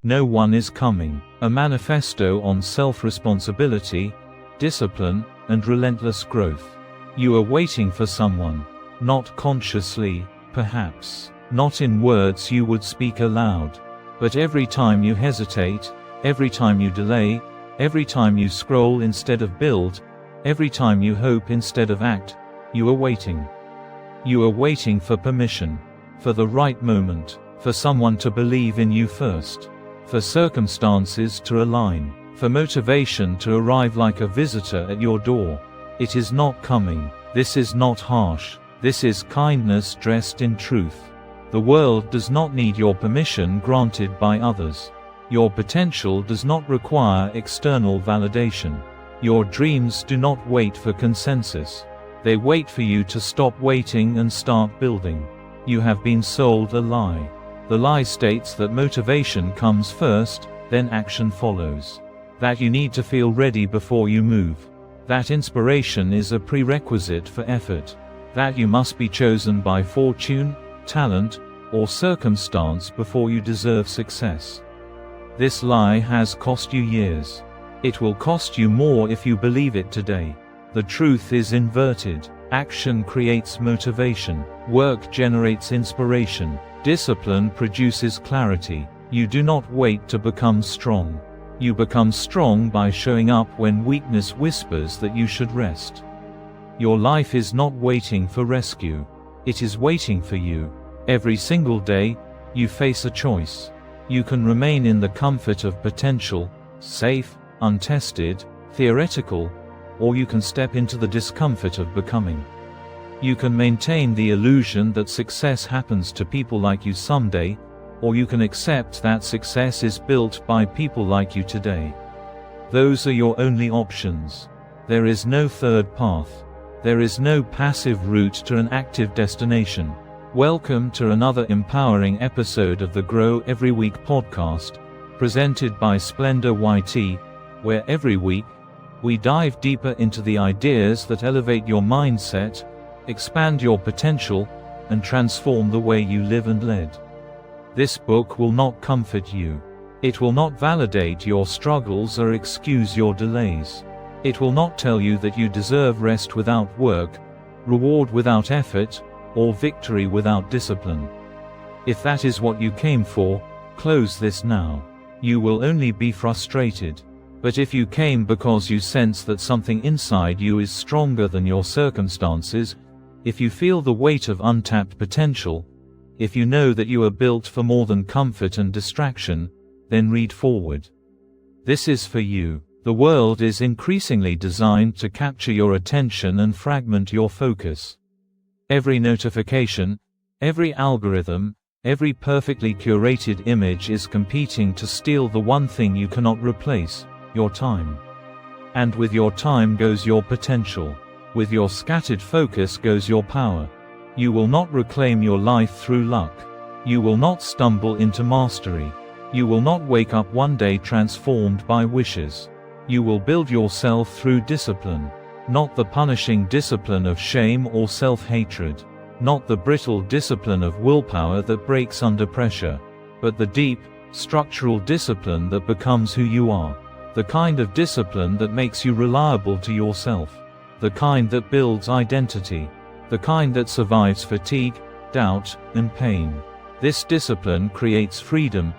No one is coming. A manifesto on self-responsibility, discipline, and relentless growth. You are waiting for someone. Not consciously, perhaps. Not in words you would speak aloud. But every time you hesitate, every time you delay, every time you scroll instead of build, every time you hope instead of act, you are waiting. You are waiting for permission. For the right moment. For someone to believe in you first. For circumstances to align. For motivation to arrive like a visitor at your door. It is not coming. This is not harsh. This is kindness dressed in truth. The world does not need your permission granted by others. Your potential does not require external validation. Your dreams do not wait for consensus. They wait for you to stop waiting and start building. You have been sold a lie. The lie states that motivation comes first, then action follows. That you need to feel ready before you move. That inspiration is a prerequisite for effort. That you must be chosen by fortune, talent, or circumstance before you deserve success. This lie has cost you years. It will cost you more if you believe it today. The truth is inverted. Action creates motivation. Work generates inspiration. Discipline produces clarity. You do not wait to become strong. You become strong by showing up when weakness whispers that you should rest. Your life is not waiting for rescue. It is waiting for you. Every single day, you face a choice. You can remain in the comfort of potential, safe, untested, theoretical, or you can step into the discomfort of becoming. You can maintain the illusion that success happens to people like you someday, or you can accept that success is built by people like you today. Those are your only options. There is no third path. There is no passive route to an active destination. Welcome to another empowering episode of the Grow Every Week podcast, presented by Splendor YT, where every week, we dive deeper into the ideas that elevate your mindset, expand your potential, and transform the way you live and lead. This book will not comfort you. It will not validate your struggles or excuse your delays. It will not tell you that you deserve rest without work, reward without effort, or victory without discipline. If that is what you came for, close this now. You will only be frustrated. But if you came because you sense that something inside you is stronger than your circumstances, if you feel the weight of untapped potential, if you know that you are built for more than comfort and distraction, then read forward. This is for you. The world is increasingly designed to capture your attention and fragment your focus. Every notification, every algorithm, every perfectly curated image is competing to steal the one thing you cannot replace, your time. And with your time goes your potential. With your scattered focus goes your power. You will not reclaim your life through luck. You will not stumble into mastery. You will not wake up one day transformed by wishes. You will build yourself through discipline. Not the punishing discipline of shame or self-hatred. Not the brittle discipline of willpower that breaks under pressure. But the deep, structural discipline that becomes who you are. The kind of discipline that makes you reliable to yourself. The kind that builds identity. The kind that survives fatigue, doubt, and pain. This discipline creates freedom.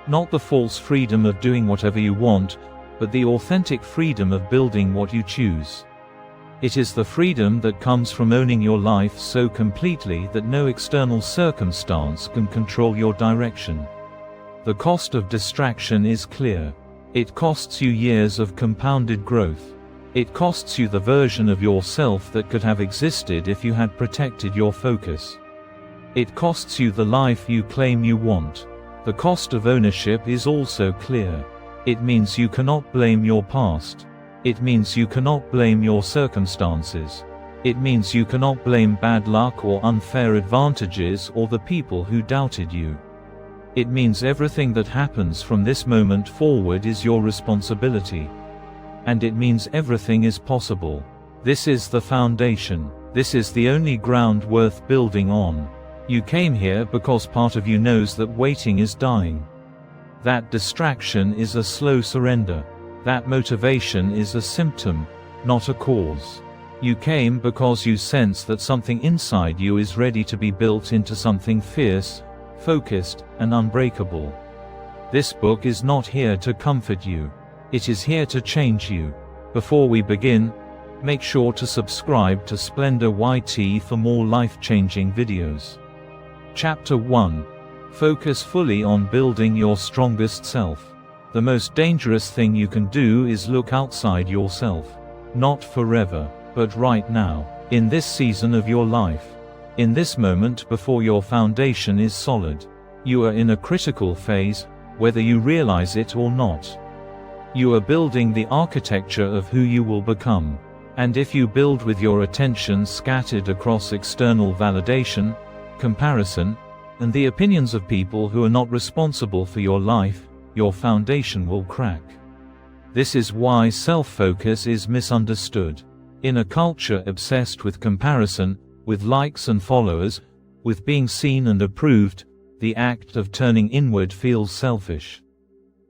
Not the false freedom of doing whatever you want, but the authentic freedom of building what you choose. It is the freedom that comes from owning your life so completely that no external circumstance can control your direction. The cost of distraction is clear. It costs you years of compounded growth. It costs you the version of yourself that could have existed if you had protected your focus. It costs you the life you claim you want. The cost of ownership is also clear. It means you cannot blame your past. It means you cannot blame your circumstances. It means you cannot blame bad luck or unfair advantages or the people who doubted you. It means everything that happens from this moment forward is your responsibility. And it means everything is possible. This is the foundation. This is the only ground worth building on. You came here because part of you knows that waiting is dying. That distraction is a slow surrender. That motivation is a symptom, not a cause. You came because you sense that something inside you is ready to be built into something fierce, focused, and unbreakable. This book is not here to comfort you. It is here to change you. Before we begin, make sure to subscribe to Splendor YT for more life-changing videos. Chapter 1. Focus fully on building your strongest self. The most dangerous thing you can do is look outside yourself. Not forever, but right now, in this season of your life. In this moment before your foundation is solid. You are in a critical phase, whether you realize it or not. You are building the architecture of who you will become. And if you build with your attention scattered across external validation, comparison, and the opinions of people who are not responsible for your life, your foundation will crack. This is why self-focus is misunderstood. In a culture obsessed with comparison, with likes and followers, with being seen and approved, the act of turning inward feels selfish.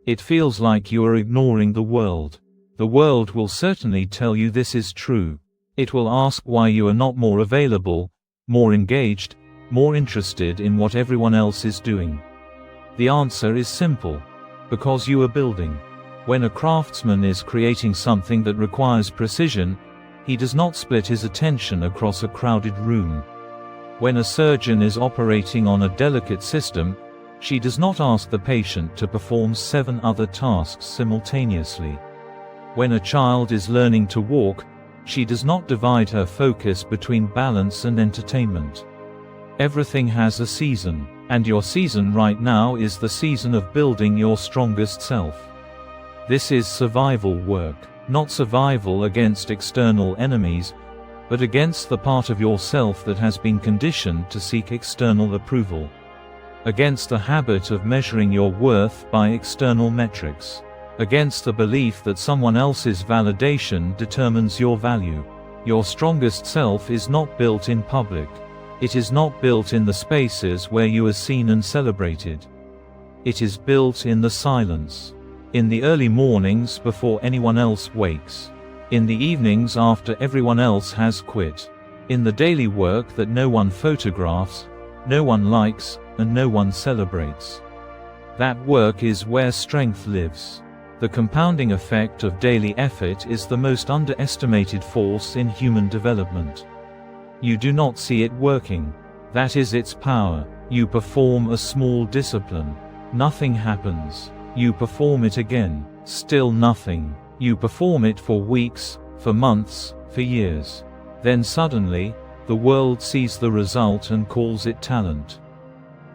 It feels like you are ignoring the world. The world will certainly tell you this is true. It will ask why you are not more available, more engaged, more interested in what everyone else is doing. The answer is simple. Because you are building. When a craftsman is creating something that requires precision, he does not split his attention across a crowded room. When a surgeon is operating on a delicate system, she does not ask the patient to perform 7 other tasks simultaneously. When a child is learning to walk, she does not divide her focus between balance and entertainment. Everything has a season, and your season right now is the season of building your strongest self. This is survival work, not survival against external enemies, but against the part of yourself that has been conditioned to seek external approval. Against the habit of measuring your worth by external metrics. Against the belief that someone else's validation determines your value. Your strongest self is not built in public. It is not built in the spaces where you are seen and celebrated. It is built in the silence. In the early mornings before anyone else wakes. In the evenings after everyone else has quit. In the daily work that no one photographs, no one likes, and no one celebrates. That work is where strength lives. The compounding effect of daily effort is the most underestimated force in human development. You do not see it working. That is its power. You perform a small discipline. Nothing happens. You perform it again. Still nothing. You perform it for weeks, for months, for years. Then suddenly, the world sees the result and calls it talent.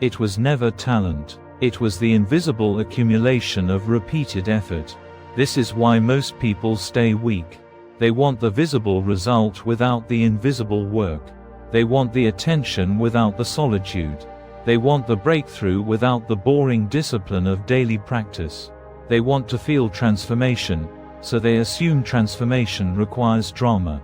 It was never talent. It was the invisible accumulation of repeated effort. This is why most people stay weak. They want the visible result without the invisible work. They want the attention without the solitude. They want the breakthrough without the boring discipline of daily practice. They want to feel transformation, so they assume transformation requires drama.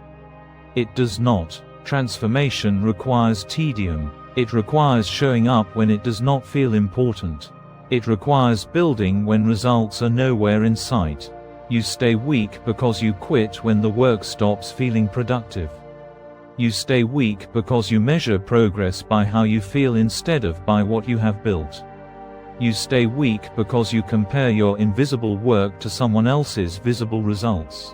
It does not. Transformation requires tedium. It requires showing up when it does not feel important. It requires building when results are nowhere in sight. You stay weak because you quit when the work stops feeling productive. You stay weak because you measure progress by how you feel instead of by what you have built. You stay weak because you compare your invisible work to someone else's visible results.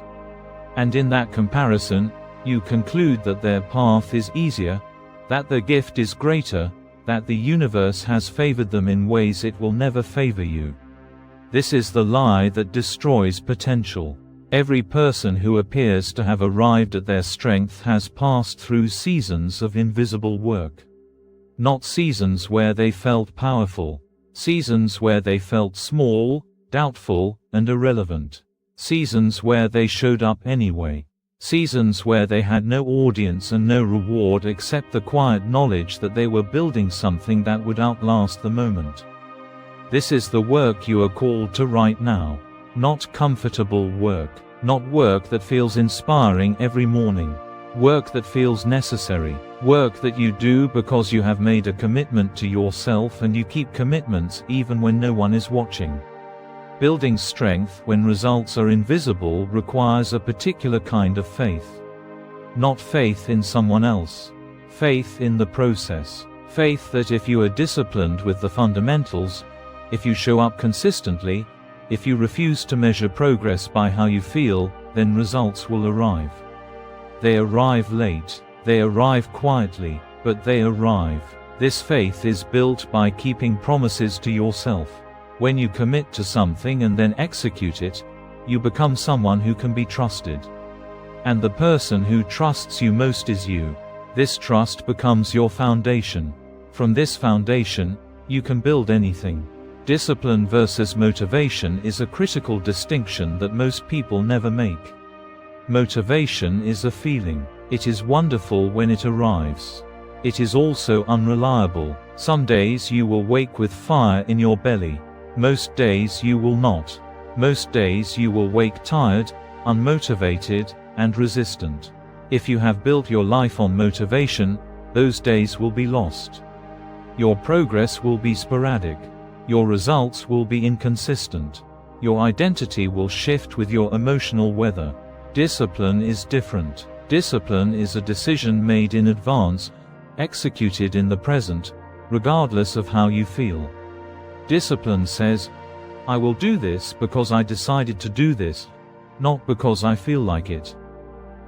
And in that comparison, you conclude that their path is easier, that their gift is greater, that the universe has favored them in ways it will never favor you. This is the lie that destroys potential. Every person who appears to have arrived at their strength has passed through seasons of invisible work. Not seasons where they felt powerful. Seasons where they felt small, doubtful, and irrelevant. Seasons where they showed up anyway. Seasons where they had no audience and no reward except the quiet knowledge that they were building something that would outlast the moment. This is the work you are called to right now. Not comfortable work. Not work that feels inspiring every morning. Work that feels necessary. Work that you do because you have made a commitment to yourself and you keep commitments even when no one is watching. Building strength when results are invisible requires a particular kind of faith. Not faith in someone else. Faith in the process. Faith that if you are disciplined with the fundamentals, if you show up consistently, if you refuse to measure progress by how you feel, then results will arrive. They arrive late. They arrive quietly, but they arrive. This faith is built by keeping promises to yourself. When you commit to something and then execute it, you become someone who can be trusted. And the person who trusts you most is you. This trust becomes your foundation. From this foundation, you can build anything. Discipline versus motivation is a critical distinction that most people never make. Motivation is a feeling. It is wonderful when it arrives. It is also unreliable. Some days you will wake with fire in your belly. Most days you will not. Most days you will wake tired, unmotivated, and resistant. If you have built your life on motivation, those days will be lost. Your progress will be sporadic. Your results will be inconsistent. Your identity will shift with your emotional weather. Discipline is different. Discipline is a decision made in advance, executed in the present, regardless of how you feel. Discipline says, I will do this because I decided to do this, not because I feel like it.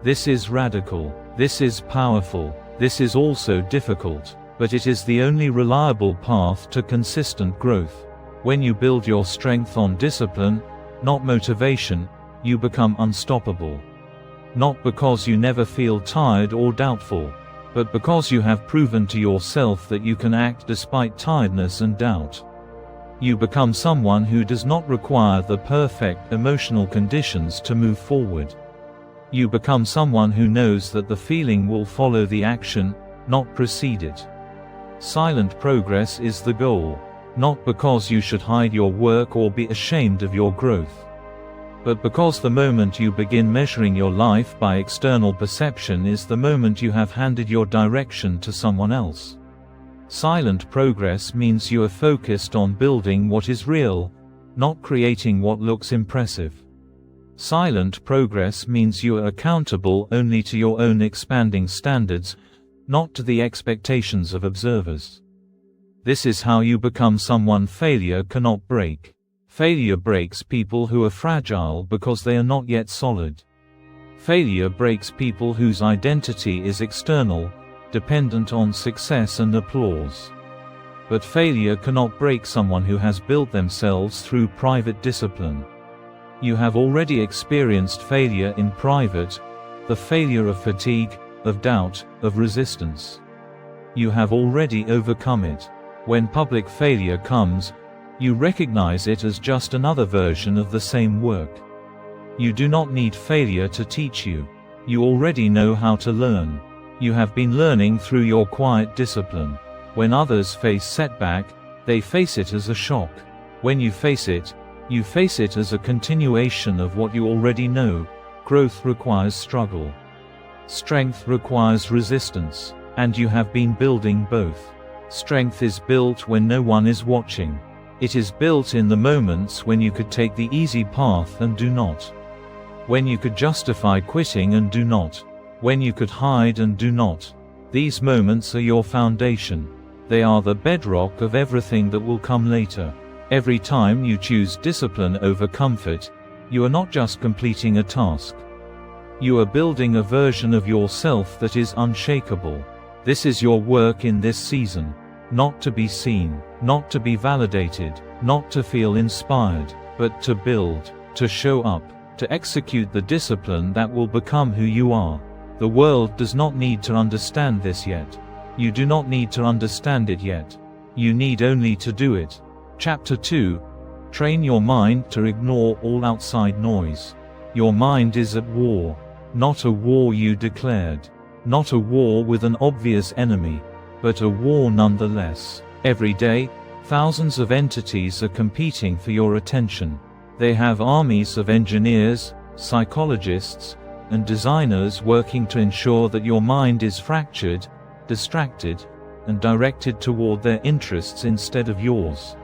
This is radical. This is powerful. This is also difficult, but it is the only reliable path to consistent growth. When you build your strength on discipline, not motivation, you become unstoppable. Not because you never feel tired or doubtful, but because you have proven to yourself that you can act despite tiredness and doubt. You become someone who does not require the perfect emotional conditions to move forward. You become someone who knows that the feeling will follow the action, not precede it. Silent progress is the goal, not because you should hide your work or be ashamed of your growth, but because the moment you begin measuring your life by external perception is the moment you have handed your direction to someone else. Silent progress means you are focused on building what is real, not creating what looks impressive. Silent progress means you are accountable only to your own expanding standards, not to the expectations of observers. This is how you become someone failure cannot break. Failure breaks people who are fragile because they are not yet solid. Failure breaks people whose identity is external, dependent on success and applause. But failure cannot break someone who has built themselves through private discipline. You have already experienced failure in private, the failure of fatigue, of doubt, of resistance. You have already overcome it. When public failure comes, you recognize it as just another version of the same work. You do not need failure to teach you. You already know how to learn. You have been learning through your quiet discipline. When others face setback, they face it as a shock. When you face it as a continuation of what you already know. Growth requires struggle. Strength requires resistance, and you have been building both. Strength is built when no one is watching. It is built in the moments when you could take the easy path and do not. When you could justify quitting and do not. When you could hide and do not. These moments are your foundation. They are the bedrock of everything that will come later. Every time you choose discipline over comfort, you are not just completing a task. You are building a version of yourself that is unshakable. This is your work in this season. Not to be seen, not to be validated, not to feel inspired, but to build, to show up, to execute the discipline that will become who you are. The world does not need to understand this yet. You do not need to understand it yet. You need only to do it. Chapter 2. Train your mind to ignore all outside noise. Your mind is at war. Not a war you declared. Not a war with an obvious enemy, but a war nonetheless. Every day, thousands of entities are competing for your attention. They have armies of engineers, psychologists, and designers working to ensure that your mind is fractured, distracted, and directed toward their interests instead of yours.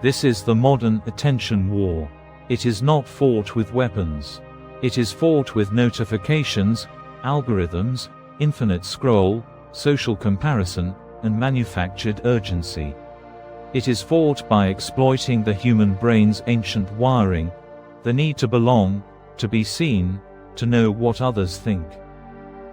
This is the modern attention war. It is not fought with weapons. It is fought with notifications, algorithms, infinite scroll, social comparison, and manufactured urgency. It is fought by exploiting the human brain's ancient wiring, the need to belong, to be seen, to know what others think.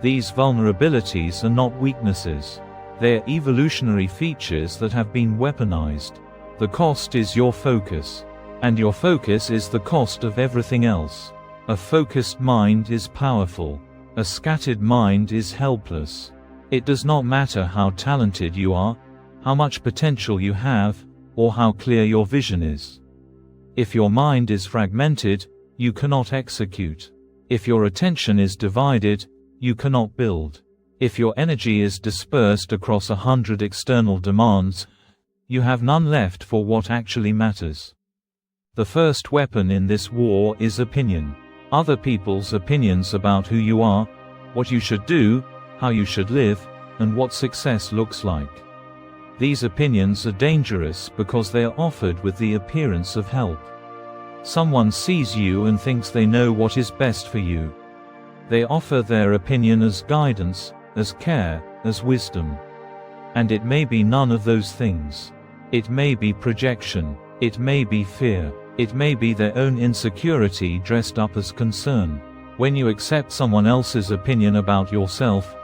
These vulnerabilities are not weaknesses. They're evolutionary features that have been weaponized. The cost is your focus. And your focus is the cost of everything else. A focused mind is powerful. A scattered mind is helpless. It does not matter how talented you are, how much potential you have, or how clear your vision is. If your mind is fragmented, you cannot execute. If your attention is divided, you cannot build. If your energy is dispersed across 100 external demands, you have none left for what actually matters. The first weapon in this war is opinion. Other people's opinions about who you are, what you should do, how you should live, and what success looks like. These opinions are dangerous because they are offered with the appearance of help. Someone sees you and thinks they know what is best for you. They offer their opinion as guidance, as care, as wisdom. And it may be none of those things. It may be projection. It may be fear. It may be their own insecurity dressed up as concern. When you accept someone else's opinion about yourself,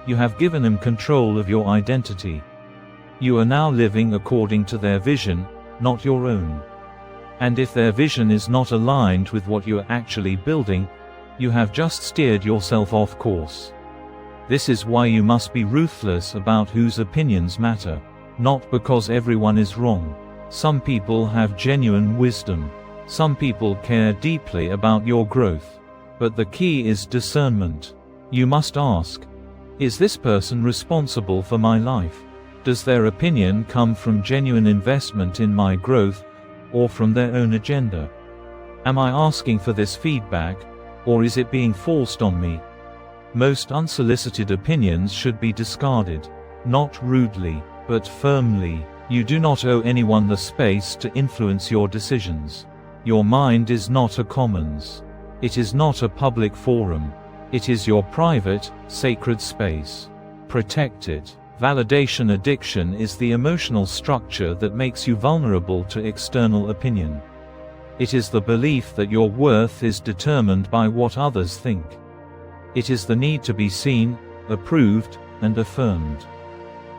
you have given them control of your identity. You are now living according to their vision, not your own. And if their vision is not aligned with what you are actually building, you have just steered yourself off course. This is why you must be ruthless about whose opinions matter. Not because everyone is wrong. Some people have genuine wisdom. Some people care deeply about your growth. But the key is discernment. You must ask, is this person responsible for my life? Does their opinion come from genuine investment in my growth, or from their own agenda? Am I asking for this feedback, or is it being forced on me? Most unsolicited opinions should be discarded. Not rudely, but firmly. You do not owe anyone the space to influence your decisions. Your mind is not a commons. It is not a public forum. It is your private, sacred space. Protect it. Validation addiction is the emotional structure that makes you vulnerable to external opinion. It is the belief that your worth is determined by what others think. It is the need to be seen, approved, and affirmed.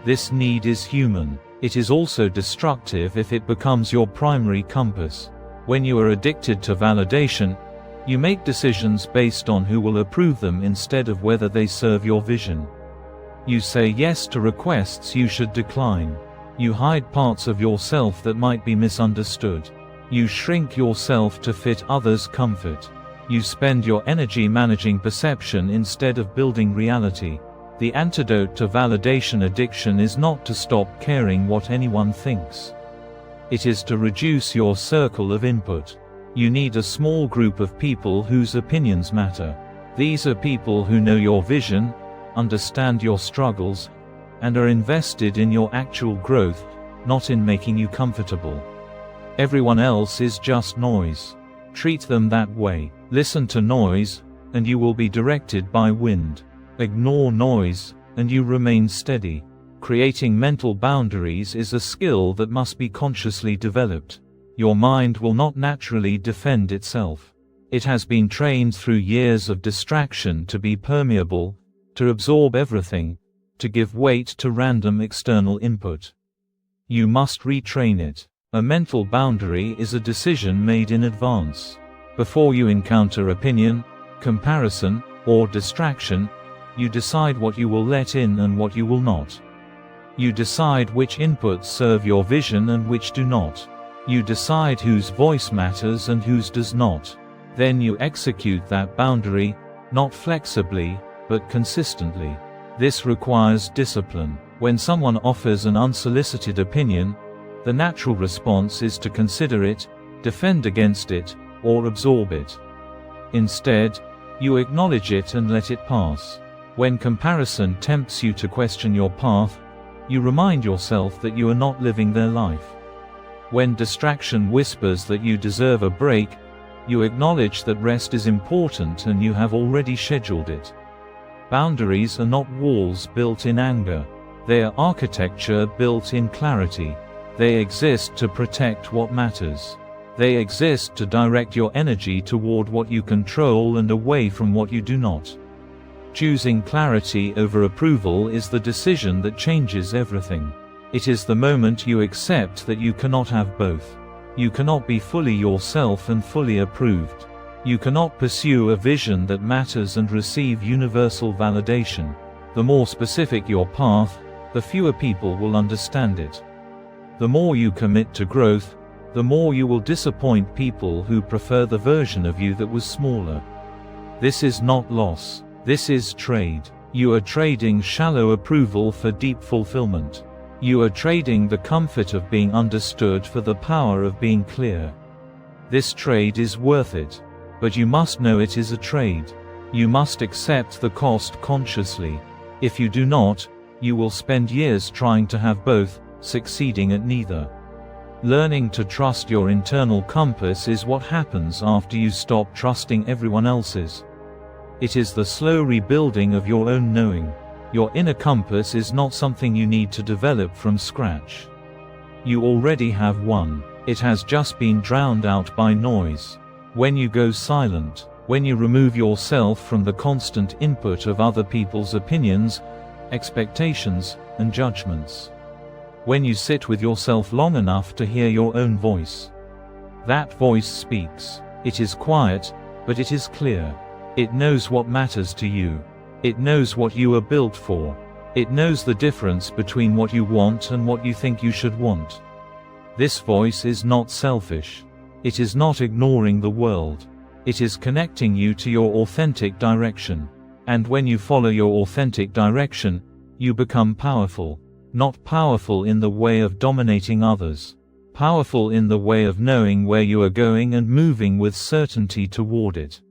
This need is human. It is also destructive if it becomes your primary compass. When you are addicted to validation, you make decisions based on who will approve them instead of whether they serve your vision. You say yes to requests you should decline. You hide parts of yourself that might be misunderstood. You shrink yourself to fit others' comfort. You spend your energy managing perception instead of building reality. The antidote to validation addiction is not to stop caring what anyone thinks. It is to reduce your circle of input. You need a small group of people whose opinions matter. These are people who know your vision, understand your struggles, and are invested in your actual growth, not in making you comfortable. Everyone else is just noise. Treat them that way. Listen to noise, and you will be directed by wind. Ignore noise, and you remain steady. Creating mental boundaries is a skill that must be consciously developed. Your mind will not naturally defend itself. It has been trained through years of distraction to be permeable, to absorb everything, to give weight to random external input. You must retrain it. A mental boundary is a decision made in advance. Before you encounter opinion, comparison, or distraction, you decide what you will let in and what you will not. You decide which inputs serve your vision and which do not. You decide whose voice matters and whose does not. Then you execute that boundary, not flexibly, but consistently. This requires discipline. When someone offers an unsolicited opinion, the natural response is to consider it, defend against it, or absorb it. Instead, You acknowledge it and let it pass. When comparison tempts you to question your path, you remind yourself that you are not living their life. When distraction whispers that you deserve a break, you acknowledge that rest is important and you have already scheduled it. Boundaries are not walls built in anger. They are architecture built in clarity. They exist to protect what matters. They exist to direct your energy toward what you control and away from what you do not. Choosing clarity over approval is the decision that changes everything. It is the moment you accept that you cannot have both. You cannot be fully yourself and fully approved. You cannot pursue a vision that matters and receive universal validation. The more specific your path, the fewer people will understand it. The more you commit to growth, the more you will disappoint people who prefer the version of you that was smaller. This is not loss. This is trade. You are trading shallow approval for deep fulfillment. You are trading the comfort of being understood for the power of being clear. This trade is worth it. But you must know it is a trade. You must accept the cost consciously. If you do not, you will spend years trying to have both, succeeding at neither. Learning to trust your internal compass is what happens after you stop trusting everyone else's. It is the slow rebuilding of your own knowing. Your inner compass is not something you need to develop from scratch. You already have one. It has just been drowned out by noise. When you go silent, when you remove yourself from the constant input of other people's opinions, expectations, and judgments. When you sit with yourself long enough to hear your own voice. That voice speaks. It is quiet, but it is clear. It knows what matters to you. It knows what you are built for. It knows the difference between what you want and what you think you should want. This voice is not selfish. It is not ignoring the world. It is connecting you to your authentic direction. And when you follow your authentic direction, you become powerful. Not powerful in the way of dominating others. Powerful in the way of knowing where you are going and moving with certainty toward it.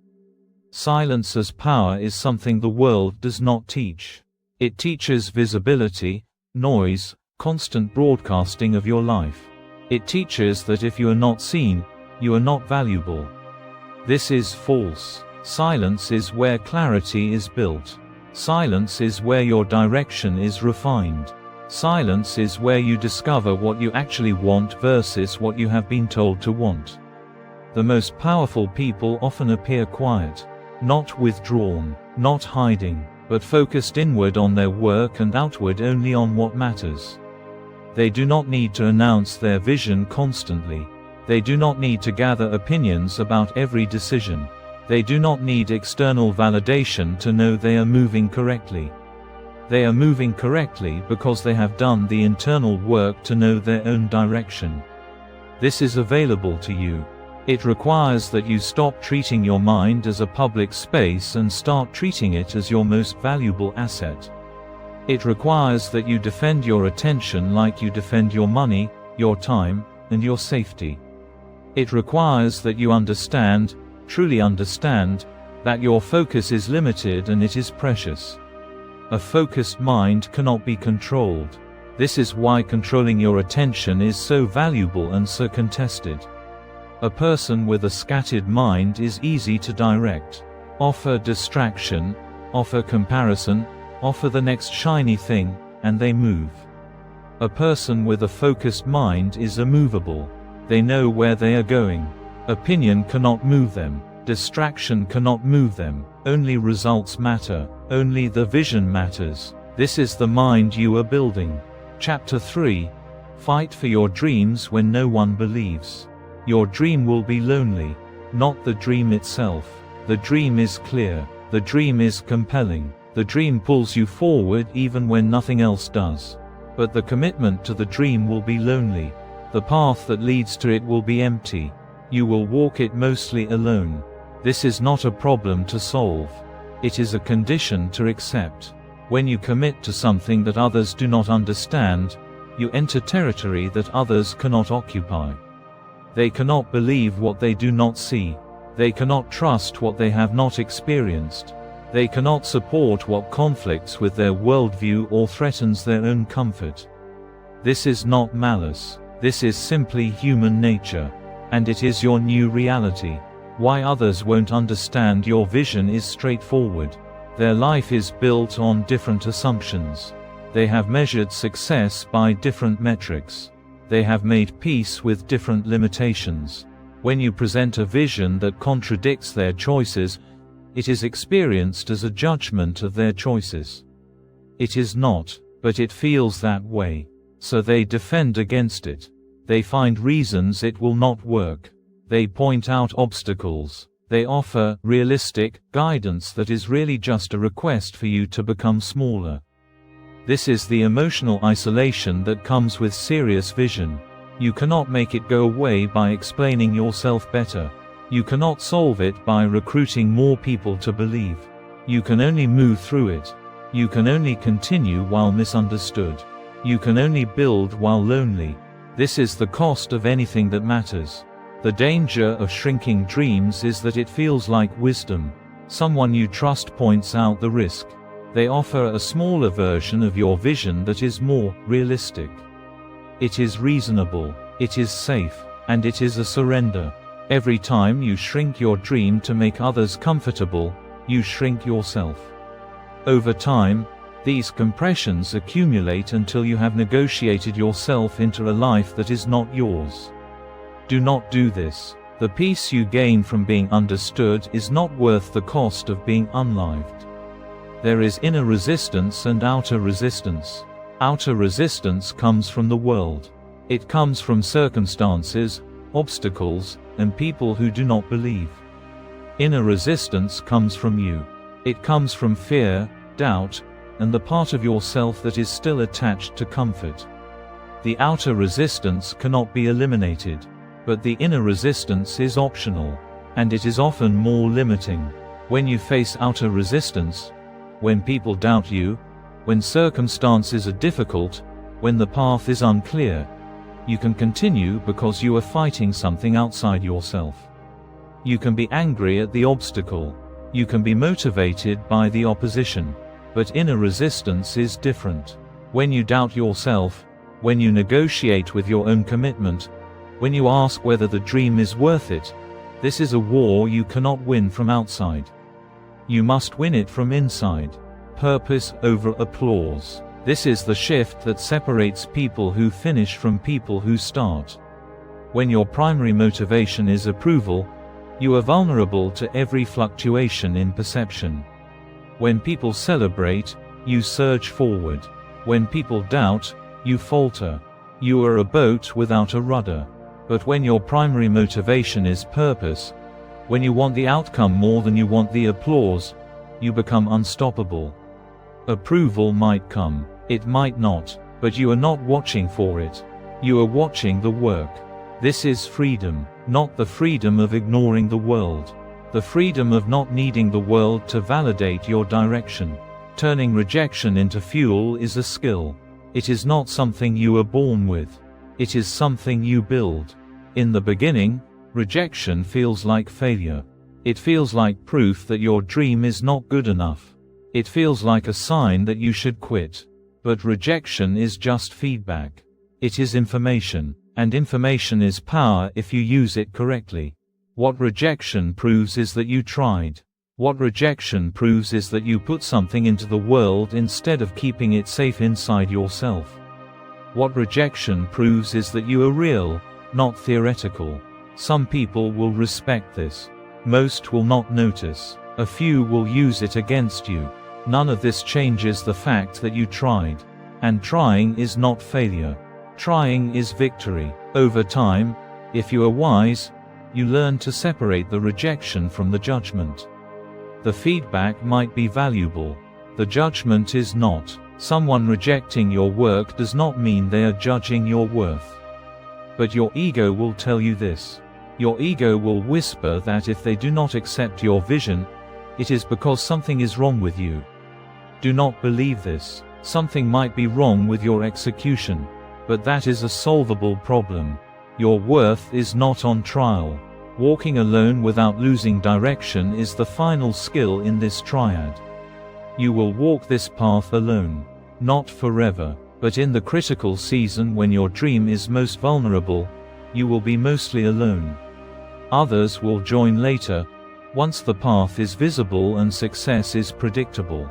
Silence as power is something the world does not teach. It teaches visibility, noise, constant broadcasting of your life. It teaches that if you are not seen, you are not valuable. This is false. Silence is where clarity is built. Silence is where your direction is refined. Silence is where you discover what you actually want versus what you have been told to want. The most powerful people often appear quiet. Not withdrawn, not hiding, but focused inward on their work and outward only on what matters. They do not need to announce their vision constantly. They do not need to gather opinions about every decision. They do not need external validation to know they are moving correctly. They are moving correctly because they have done the internal work to know their own direction. This is available to you. It requires that you stop treating your mind as a public space and start treating it as your most valuable asset. It requires that you defend your attention like you defend your money, your time, and your safety. It requires that you understand, truly understand, that your focus is limited and it is precious. A focused mind cannot be controlled. This is why controlling your attention is so valuable and so contested. A person with a scattered mind is easy to direct. Offer distraction, offer comparison, offer the next shiny thing, and they move. A person with a focused mind is immovable. They know where they are going. Opinion cannot move them. Distraction cannot move them. Only results matter. Only the vision matters. This is the mind you are building. Chapter 3. Fight for your dreams when no one believes. Your dream will be lonely. Not the dream itself. The dream is clear. The dream is compelling. The dream pulls you forward even when nothing else does. But the commitment to the dream will be lonely. The path that leads to it will be empty. You will walk it mostly alone. This is not a problem to solve. It is a condition to accept. When you commit to something that others do not understand, you enter territory that others cannot occupy. They cannot believe what they do not see. They cannot trust what they have not experienced. They cannot support what conflicts with their worldview or threatens their own comfort. This is not malice. This is simply human nature. And it is your new reality. Why others won't understand your vision is straightforward. Their life is built on different assumptions. They have measured success by different metrics. They have made peace with different limitations. When you present a vision that contradicts their choices, it is experienced as a judgment of their choices. It is not, but it feels that way. So they defend against it. They find reasons it will not work. They point out obstacles. They offer realistic guidance that is really just a request for you to become smaller. This is the emotional isolation that comes with serious vision. You cannot make it go away by explaining yourself better. You cannot solve it by recruiting more people to believe. You can only move through it. You can only continue while misunderstood. You can only build while lonely. This is the cost of anything that matters. The danger of shrinking dreams is that it feels like wisdom. Someone you trust points out the risk. They offer a smaller version of your vision that is more realistic. It is reasonable, it is safe, and it is a surrender. Every time you shrink your dream to make others comfortable, you shrink yourself. Over time, these compressions accumulate until you have negotiated yourself into a life that is not yours. Do not do this. The peace you gain from being understood is not worth the cost of being unlived. There is inner resistance and outer resistance. Outer resistance comes from the world. It comes from circumstances, obstacles, and people who do not believe. Inner resistance comes from you. It comes from fear, doubt, and the part of yourself that is still attached to comfort. The outer resistance cannot be eliminated. But the inner resistance is optional, and it is often more limiting. When you face outer resistance, when people doubt you, when circumstances are difficult, when the path is unclear, you can continue because you are fighting something outside yourself. You can be angry at the obstacle. You can be motivated by the opposition. But inner resistance is different. When you doubt yourself, when you negotiate with your own commitment, when you ask whether the dream is worth it, this is a war you cannot win from outside. You must win it from inside. Purpose over applause. This is the shift that separates people who finish from people who start. When your primary motivation is approval, you are vulnerable to every fluctuation in perception. When people celebrate, you surge forward. When people doubt, you falter. You are a boat without a rudder. But when your primary motivation is purpose, when you want the outcome more than you want the applause, you become unstoppable. Approval might come, it might not, but you are not watching for it. You are watching the work. This is freedom, not the freedom of ignoring the world. The freedom of not needing the world to validate your direction. Turning rejection into fuel is a skill. It is not something you are born with. It is something you build. In the beginning, rejection feels like failure. It feels like proof that your dream is not good enough. It feels like a sign that you should quit. But rejection is just feedback. It is information, and information is power if you use it correctly. What rejection proves is that you tried. What rejection proves is that you put something into the world instead of keeping it safe inside yourself. What rejection proves is that you are real, not theoretical. Some people will respect this. Most will not notice. A few will use it against you. None of this changes the fact that you tried. And trying is not failure. Trying is victory. Over time, if you are wise, you learn to separate the rejection from the judgment. The feedback might be valuable. The judgment is not. Someone rejecting your work does not mean they are judging your worth. But your ego will tell you this. Your ego will whisper that if they do not accept your vision, it is because something is wrong with you. Do not believe this. Something might be wrong with your execution. But that is a solvable problem. Your worth is not on trial. Walking alone without losing direction is the final skill in this triad. You will walk this path alone. Not forever, but in the critical season when your dream is most vulnerable, you will be mostly alone. Others will join later, once the path is visible and success is predictable.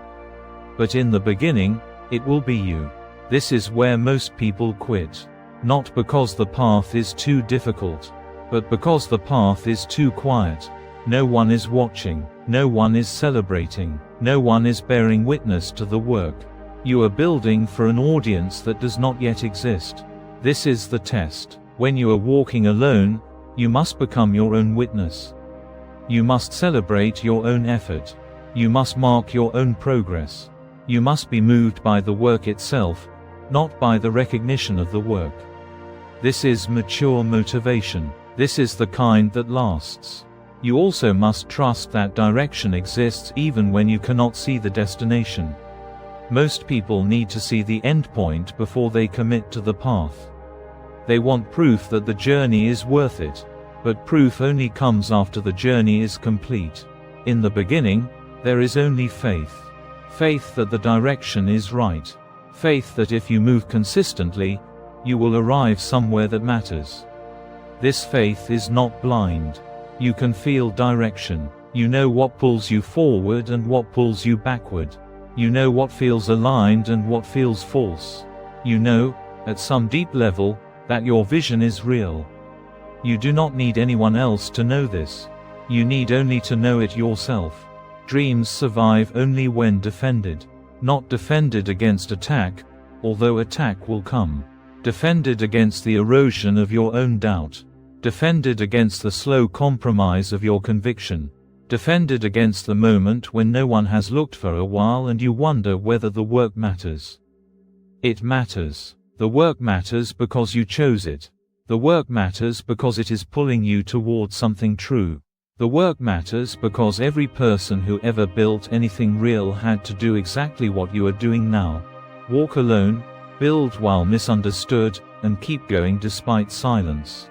But in the beginning, it will be you. This is where most people quit. Not because the path is too difficult, but because the path is too quiet. No one is watching, no one is celebrating, no one is bearing witness to the work. You are building for an audience that does not yet exist. This is the test. When you are walking alone, you must become your own witness. You must celebrate your own effort. You must mark your own progress. You must be moved by the work itself, not by the recognition of the work. This is mature motivation. This is the kind that lasts. You also must trust that direction exists even when you cannot see the destination. Most people need to see the end point before they commit to the path. They want proof that the journey is worth it, but proof only comes after the journey is complete. In the beginning, there is only faith. Faith that the direction is right. Faith that if you move consistently, you will arrive somewhere that matters. This faith is not blind. You can feel direction. You know what pulls you forward and what pulls you backward. You know what feels aligned and what feels false. You know, at some deep level, that your vision is real. You do not need anyone else to know this. You need only to know it yourself. Dreams survive only when defended. Not defended against attack, although attack will come. Defended against the erosion of your own doubt. Defended against the slow compromise of your conviction. Defended against the moment when no one has looked for a while and you wonder whether the work matters. It matters. The work matters because you chose it. The work matters because it is pulling you towards something true. The work matters because every person who ever built anything real had to do exactly what you are doing now. Walk alone, build while misunderstood, and keep going despite silence.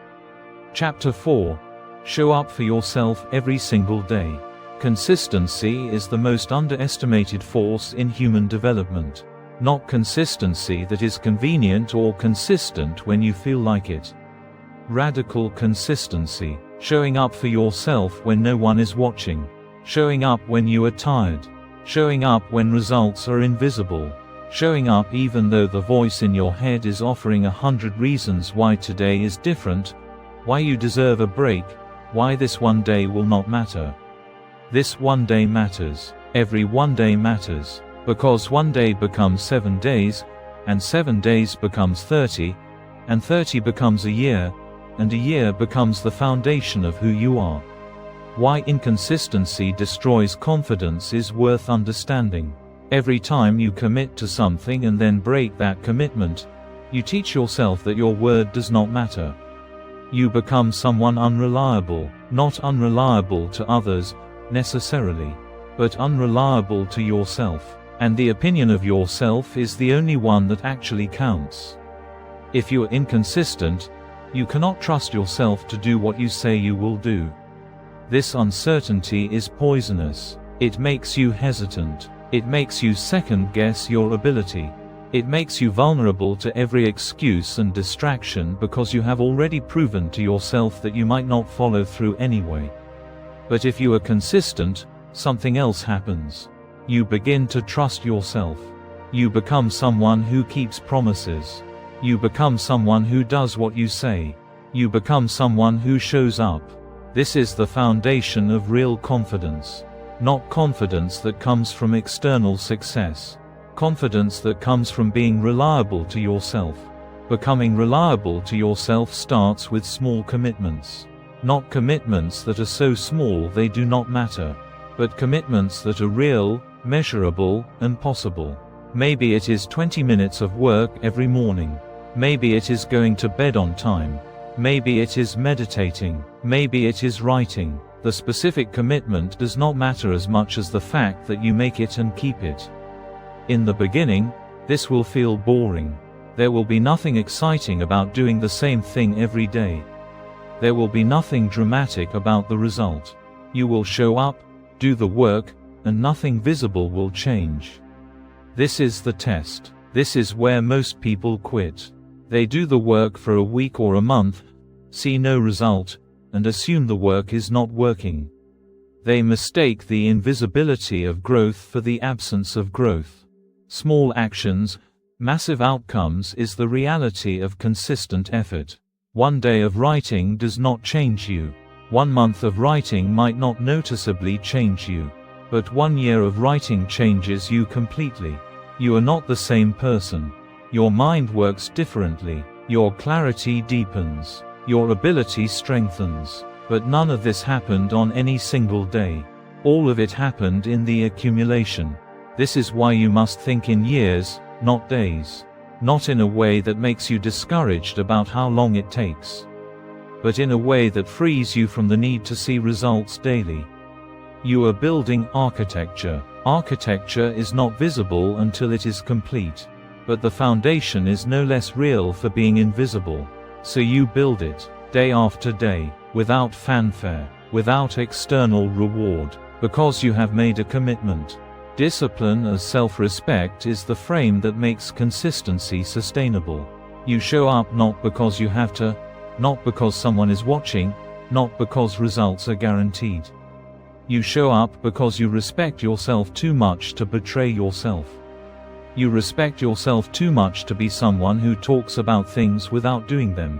Chapter 4. Show up for yourself every single day. Consistency is the most underestimated force in human development. Not consistency that is convenient or consistent when you feel like it. Radical consistency. Showing up for yourself when no one is watching. Showing up when you are tired. Showing up when results are invisible. Showing up even though the voice in your head is offering 100 reasons why today is different, why you deserve a break, why this one day will not matter. This one day matters. Every one day matters. Because one day becomes 7 days, and 7 days becomes 30, and 30 becomes a year, and a year becomes the foundation of who you are. Why inconsistency destroys confidence is worth understanding. Every time you commit to something and then break that commitment, you teach yourself that your word does not matter. You become someone unreliable, not unreliable to others, necessarily, but unreliable to yourself. And the opinion of yourself is the only one that actually counts. If you are inconsistent, you cannot trust yourself to do what you say you will do. This uncertainty is poisonous. It makes you hesitant. It makes you second-guess your ability. It makes you vulnerable to every excuse and distraction because you have already proven to yourself that you might not follow through anyway. But if you are consistent, something else happens. You begin to trust yourself. You become someone who keeps promises. You become someone who does what you say. You become someone who shows up. This is the foundation of real confidence. Not confidence that comes from external success. Confidence that comes from being reliable to yourself. Becoming reliable to yourself starts with small commitments. Not commitments that are so small they do not matter, but commitments that are real, measurable, and possible. Maybe it is 20 minutes of work every morning. Maybe it is going to bed on time. Maybe it is meditating. Maybe it is writing. The specific commitment does not matter as much as the fact that you make it and keep it. In the beginning, this will feel boring. There will be nothing exciting about doing the same thing every day. There will be nothing dramatic about the result. You will show up, do the work, and nothing visible will change. This is the test. This is where most people quit. They do the work for a week or a month, see no result, and assume the work is not working. They mistake the invisibility of growth for the absence of growth. Small actions, massive outcomes is the reality of consistent effort. One day of writing does not change you. 1 month of writing might not noticeably change you. But 1 year of writing changes you completely. You are not the same person. Your mind works differently. Your clarity deepens. Your ability strengthens. But none of this happened on any single day. All of it happened in the accumulation. This is why you must think in years, not days. Not in a way that makes you discouraged about how long it takes, but in a way that frees you from the need to see results daily. You are building architecture. Architecture is not visible until it is complete. But the foundation is no less real for being invisible. So you build it, day after day, without fanfare, without external reward, because you have made a commitment. Discipline as self-respect is the frame that makes consistency sustainable. You show up not because you have to, not because someone is watching, not because results are guaranteed. You show up because you respect yourself too much to betray yourself. You respect yourself too much to be someone who talks about things without doing them.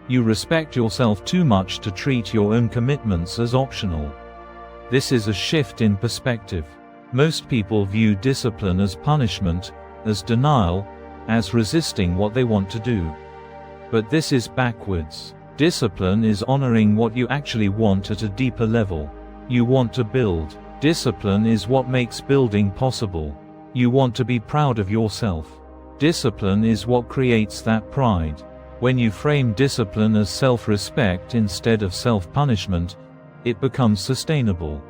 You respect yourself too much to treat your own commitments as optional. This is a shift in perspective. Most people view discipline as punishment, as denial, as resisting what they want to do. But this is backwards. Discipline is honoring what you actually want at a deeper level. You want to build. Discipline is what makes building possible. You want to be proud of yourself. Discipline is what creates that pride. When you frame discipline as self-respect instead of self-punishment, it becomes sustainable.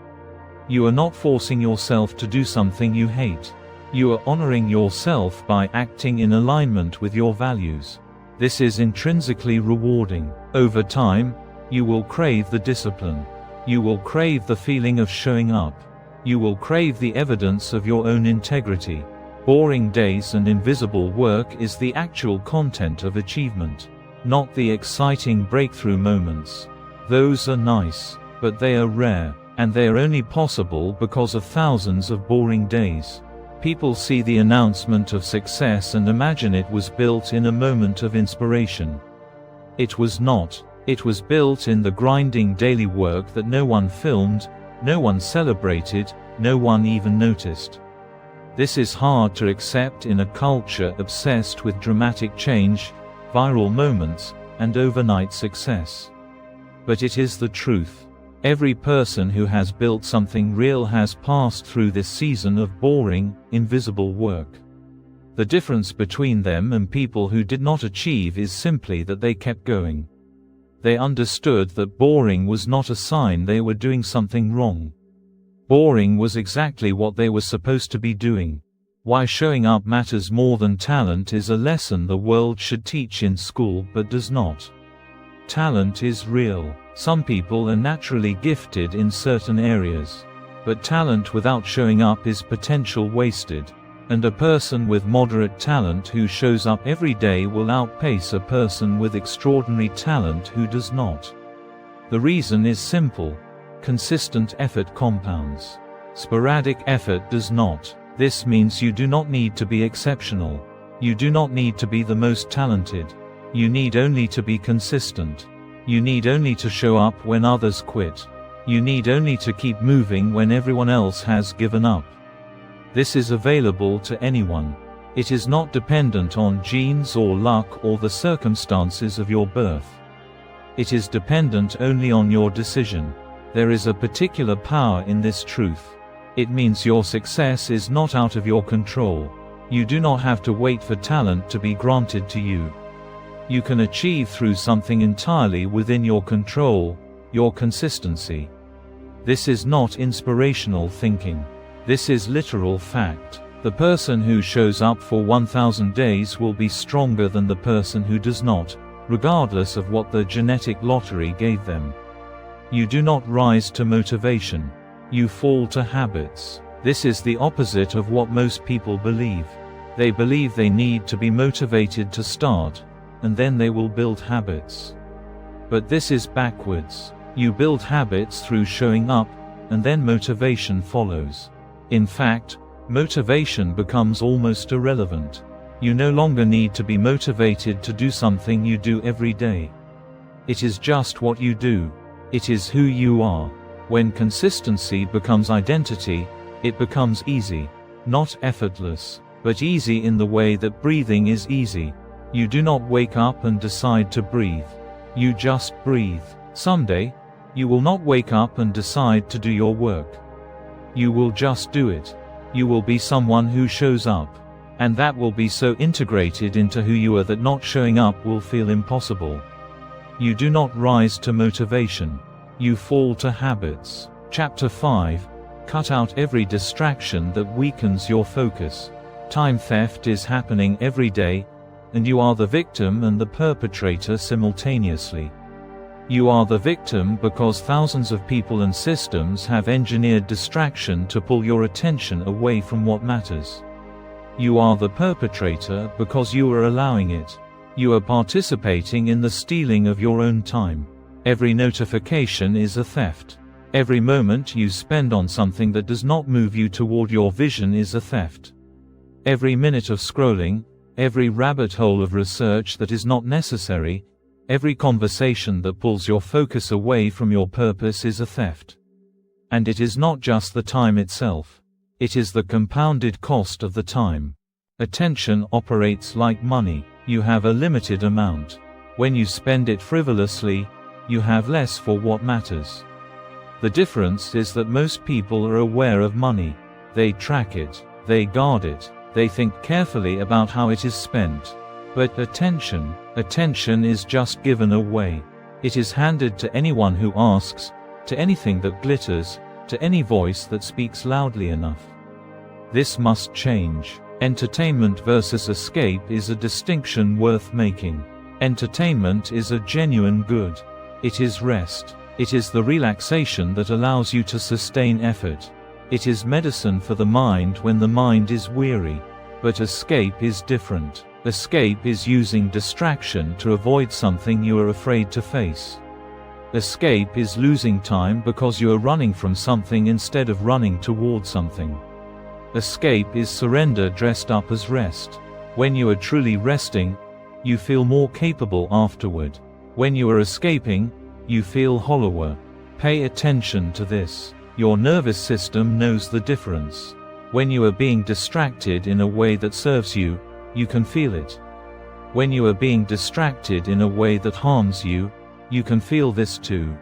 You are not forcing yourself to do something you hate. You are honoring yourself by acting in alignment with your values. This is intrinsically rewarding. Over time, you will crave the discipline. You will crave the feeling of showing up. You will crave the evidence of your own integrity. Boring days and invisible work is the actual content of achievement, not the exciting breakthrough moments. Those are nice, but they are rare. And they are only possible because of thousands of boring days. People see the announcement of success and imagine it was built in a moment of inspiration. It was not. It was built in the grinding daily work that no one filmed, no one celebrated, no one even noticed. This is hard to accept in a culture obsessed with dramatic change, viral moments, and overnight success. But it is the truth. Every person who has built something real has passed through this season of boring, invisible work. The difference between them and people who did not achieve is simply that they kept going. They understood that boring was not a sign they were doing something wrong. Boring was exactly what they were supposed to be doing. Why showing up matters more than talent is a lesson the world should teach in school but does not. Talent is real. Some people are naturally gifted in certain areas. But talent without showing up is potential wasted. And a person with moderate talent who shows up every day will outpace a person with extraordinary talent who does not. The reason is simple. Consistent effort compounds. Sporadic effort does not. This means you do not need to be exceptional. You do not need to be the most talented. You need only to be consistent. You need only to show up when others quit. You need only to keep moving when everyone else has given up. This is available to anyone. It is not dependent on genes or luck or the circumstances of your birth. It is dependent only on your decision. There is a particular power in this truth. It means your success is not out of your control. You do not have to wait for talent to be granted to you. You can achieve through something entirely within your control, your consistency. This is not inspirational thinking. This is literal fact. The person who shows up for 1000 days will be stronger than the person who does not, regardless of what the genetic lottery gave them. You do not rise to motivation. You fall to habits. This is the opposite of what most people believe. They believe they need to be motivated to start, and then they will build habits. But this is backwards. You build habits through showing up, and then motivation follows. In fact, motivation becomes almost irrelevant. You no longer need to be motivated to do something you do every day. It is just what you do. It is who you are. When consistency becomes identity, it becomes easy. Not effortless, but easy in the way that breathing is easy. You do not wake up and decide to breathe. You just breathe. Someday, you will not wake up and decide to do your work. You will just do it. You will be someone who shows up. And that will be so integrated into who you are that not showing up will feel impossible. You do not rise to motivation. You fall to habits. Chapter 5. Cut out every distraction that weakens your focus. Time theft is happening every day, and you are the victim and the perpetrator simultaneously. You are the victim because thousands of people and systems have engineered distraction to pull your attention away from what matters. You are the perpetrator because you are allowing it. You are participating in the stealing of your own time. Every notification is a theft. Every moment you spend on something that does not move you toward your vision is a theft. Every minute of scrolling, every rabbit hole of research that is not necessary, every conversation that pulls your focus away from your purpose is a theft. And it is not just the time itself. It is the compounded cost of the time. Attention operates like money. You have a limited amount. When you spend it frivolously, you have less for what matters. The difference is that most people are aware of money. They track it. They guard it. They think carefully about how it is spent. But attention is just given away. It is handed to anyone who asks, to anything that glitters, to any voice that speaks loudly enough. This must change. Entertainment versus escape is a distinction worth making. Entertainment is a genuine good. It is rest. It is the relaxation that allows you to sustain effort. It is medicine for the mind when the mind is weary. But escape is different. Escape is using distraction to avoid something you are afraid to face. Escape is losing time because you are running from something instead of running toward something. Escape is surrender dressed up as rest. When you are truly resting, you feel more capable afterward. When you are escaping, you feel hollower. Pay attention to this. Your nervous system knows the difference. When you are being distracted in a way that serves you, you can feel it. When you are being distracted in a way that harms you, you can feel this too.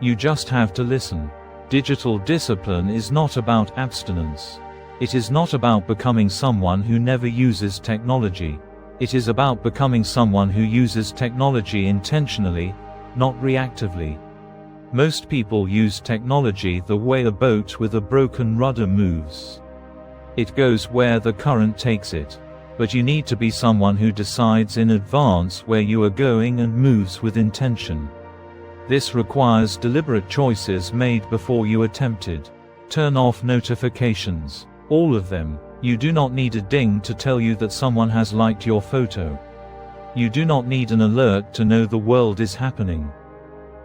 You just have to listen. Digital discipline is not about abstinence. It is not about becoming someone who never uses technology. It is about becoming someone who uses technology intentionally, not reactively. Most people use technology the way a boat with a broken rudder moves. It goes where the current takes it. But you need to be someone who decides in advance where you are going and moves with intention. This requires deliberate choices made before you are tempted. Turn off notifications. All of them. You do not need a ding to tell you that someone has liked your photo. You do not need an alert to know the world is happening.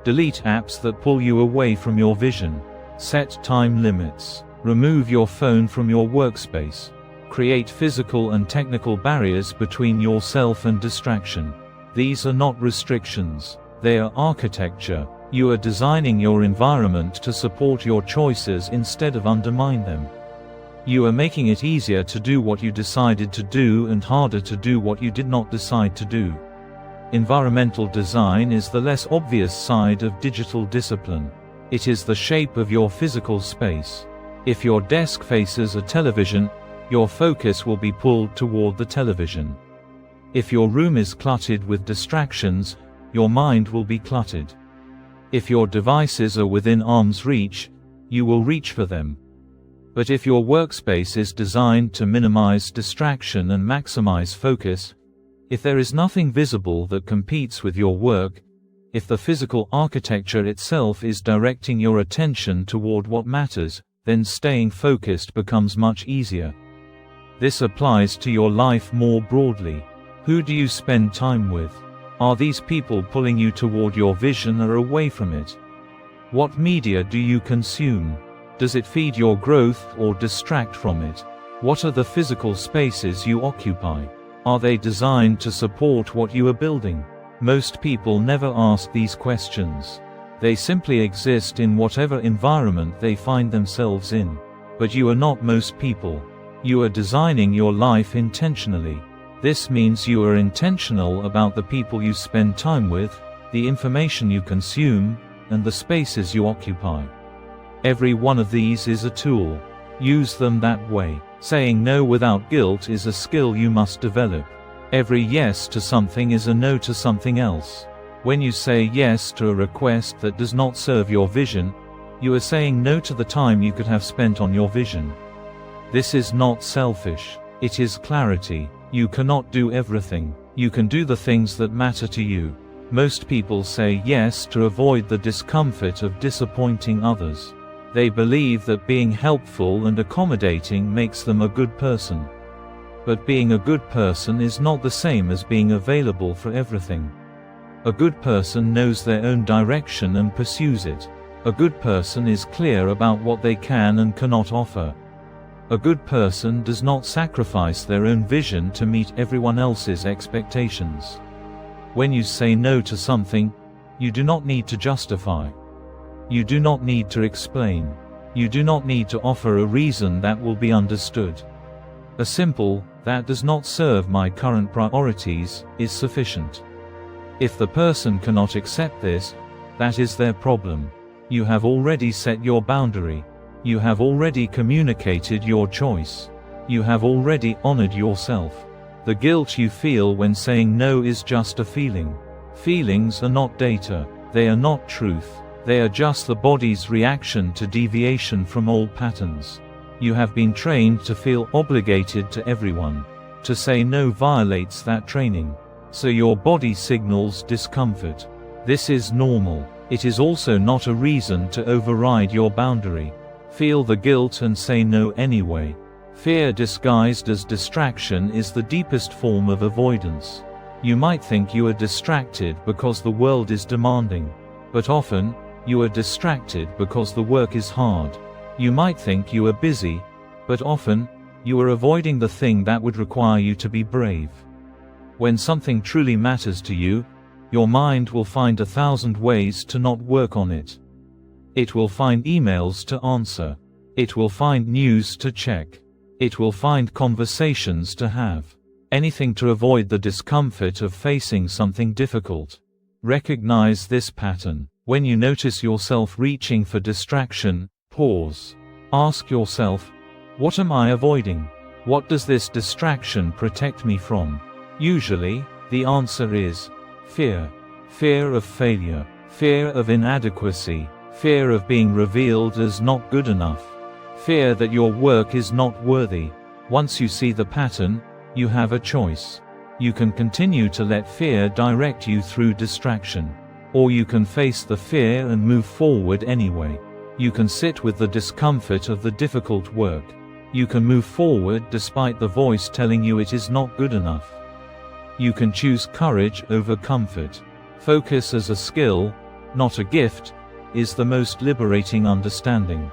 Delete apps that pull you away from your vision. Set time limits. Remove your phone from your workspace. Create physical and technical barriers between yourself and distraction. These are not restrictions. They are architecture. You are designing your environment to support your choices instead of undermine them. You are making it easier to do what you decided to do and harder to do what you did not decide to do. Environmental design is the less obvious side of digital discipline. It is the shape of your physical space. If your desk faces a television, your focus will be pulled toward the television. If your room is cluttered with distractions, your mind will be cluttered. If your devices are within arm's reach, you will reach for them. But if your workspace is designed to minimize distraction and maximize focus, If there is nothing visible that competes with your work, if the physical architecture itself is directing your attention toward what matters, then staying focused becomes much easier. This applies to your life more broadly. Who do you spend time with? Are these people pulling you toward your vision or away from it? What media do you consume? Does it feed your growth or distract from it? What are the physical spaces you occupy? Are they designed to support what you are building? Most people never ask these questions. They simply exist in whatever environment they find themselves in. But you are not most people. You are designing your life intentionally. This means you are intentional about the people you spend time with, the information you consume, and the spaces you occupy. Every one of these is a tool. Use them that way. Saying no without guilt is a skill you must develop. Every yes to something is a no to something else. When you say yes to a request that does not serve your vision, you are saying no to the time you could have spent on your vision. This is not selfish. It is clarity. You cannot do everything. You can do the things that matter to you. Most people say yes to avoid the discomfort of disappointing others. They believe that being helpful and accommodating makes them a good person. But being a good person is not the same as being available for everything. A good person knows their own direction and pursues it. A good person is clear about what they can and cannot offer. A good person does not sacrifice their own vision to meet everyone else's expectations. When you say no to something, you do not need to justify. You do not need to explain. You do not need to offer a reason that will be understood. A simple, "that does not serve my current priorities," is sufficient. If the person cannot accept this, that is their problem. You have already set your boundary. You have already communicated your choice. You have already honored yourself. The guilt you feel when saying no is just a feeling. Feelings are not data. They are not truth. They are just the body's reaction to deviation from old patterns. You have been trained to feel obligated to everyone. To say no violates that training. So your body signals discomfort. This is normal. It is also not a reason to override your boundary. Feel the guilt and say no anyway. Fear disguised as distraction is the deepest form of avoidance. You might think you are distracted because the world is demanding. But often, you are distracted because the work is hard. You might think you are busy, but often, you are avoiding the thing that would require you to be brave. When something truly matters to you, your mind will find 1,000 ways to not work on it. It will find emails to answer. It will find news to check. It will find conversations to have. Anything to avoid the discomfort of facing something difficult. Recognize this pattern. When you notice yourself reaching for distraction, pause. Ask yourself, what am I avoiding? What does this distraction protect me from? Usually, the answer is fear. Fear of failure. Fear of inadequacy. Fear of being revealed as not good enough. Fear that your work is not worthy. Once you see the pattern, you have a choice. You can continue to let fear direct you through distraction. Or you can face the fear and move forward anyway. You can sit with the discomfort of the difficult work. You can move forward despite the voice telling you it is not good enough. You can choose courage over comfort. Focus as a skill, not a gift, is the most liberating understanding.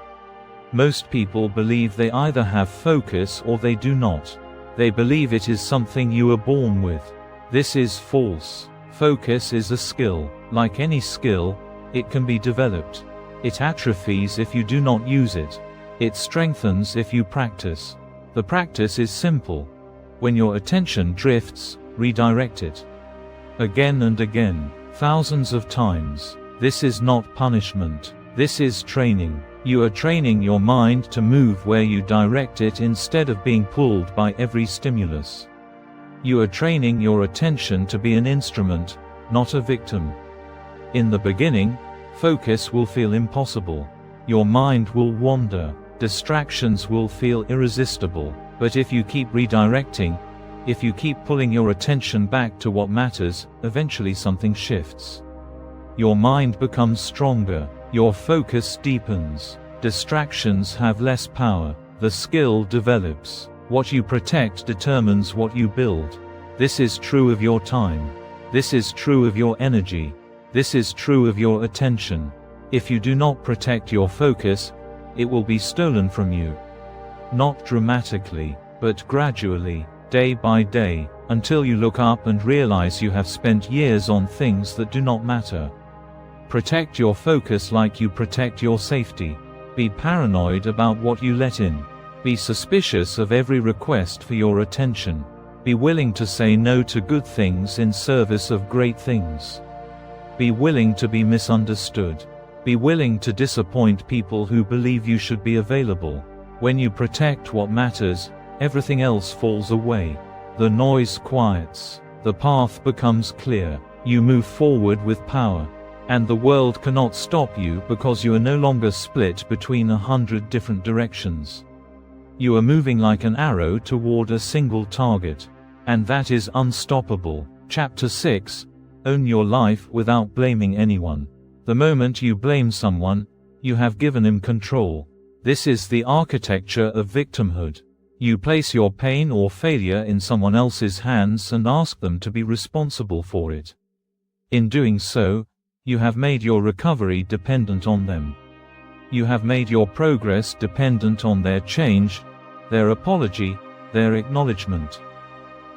Most people believe they either have focus or they do not. They believe it is something you are born with. This is false. Focus is a skill. Like any skill, it can be developed. It atrophies if you do not use it. It strengthens if you practice. The practice is simple. When your attention drifts, redirect it. Again and again, thousands of times. This is not punishment. This is training. You are training your mind to move where you direct it instead of being pulled by every stimulus. You are training your attention to be an instrument, not a victim. In the beginning, focus will feel impossible. Your mind will wander. Distractions will feel irresistible. But if you keep redirecting, If you keep pulling your attention back to what matters, eventually something shifts. Your mind becomes stronger, your focus deepens, distractions have less power, the skill develops. What you protect determines what you build. This is true of your time. This is true of your energy. This is true of your attention. If you do not protect your focus, it will be stolen from you. Not dramatically, but gradually, day by day, until you look up and realize you have spent years on things that do not matter. Protect your focus like you protect your safety. Be paranoid about what you let in. Be suspicious of every request for your attention. Be willing to say no to good things in service of great things. Be willing to be misunderstood. Be willing to disappoint people who believe you should be available. When you protect what matters, everything else falls away. The noise quiets. The path becomes clear. You move forward with power. And the world cannot stop you because you are no longer split between 100 different directions. You are moving like an arrow toward a single target. And that is unstoppable. Chapter 6. Own your life without blaming anyone. The moment you blame someone, you have given him control. This is the architecture of victimhood. You place your pain or failure in someone else's hands and ask them to be responsible for it. In doing so, you have made your recovery dependent on them. You have made your progress dependent on their change, their apology, their acknowledgement.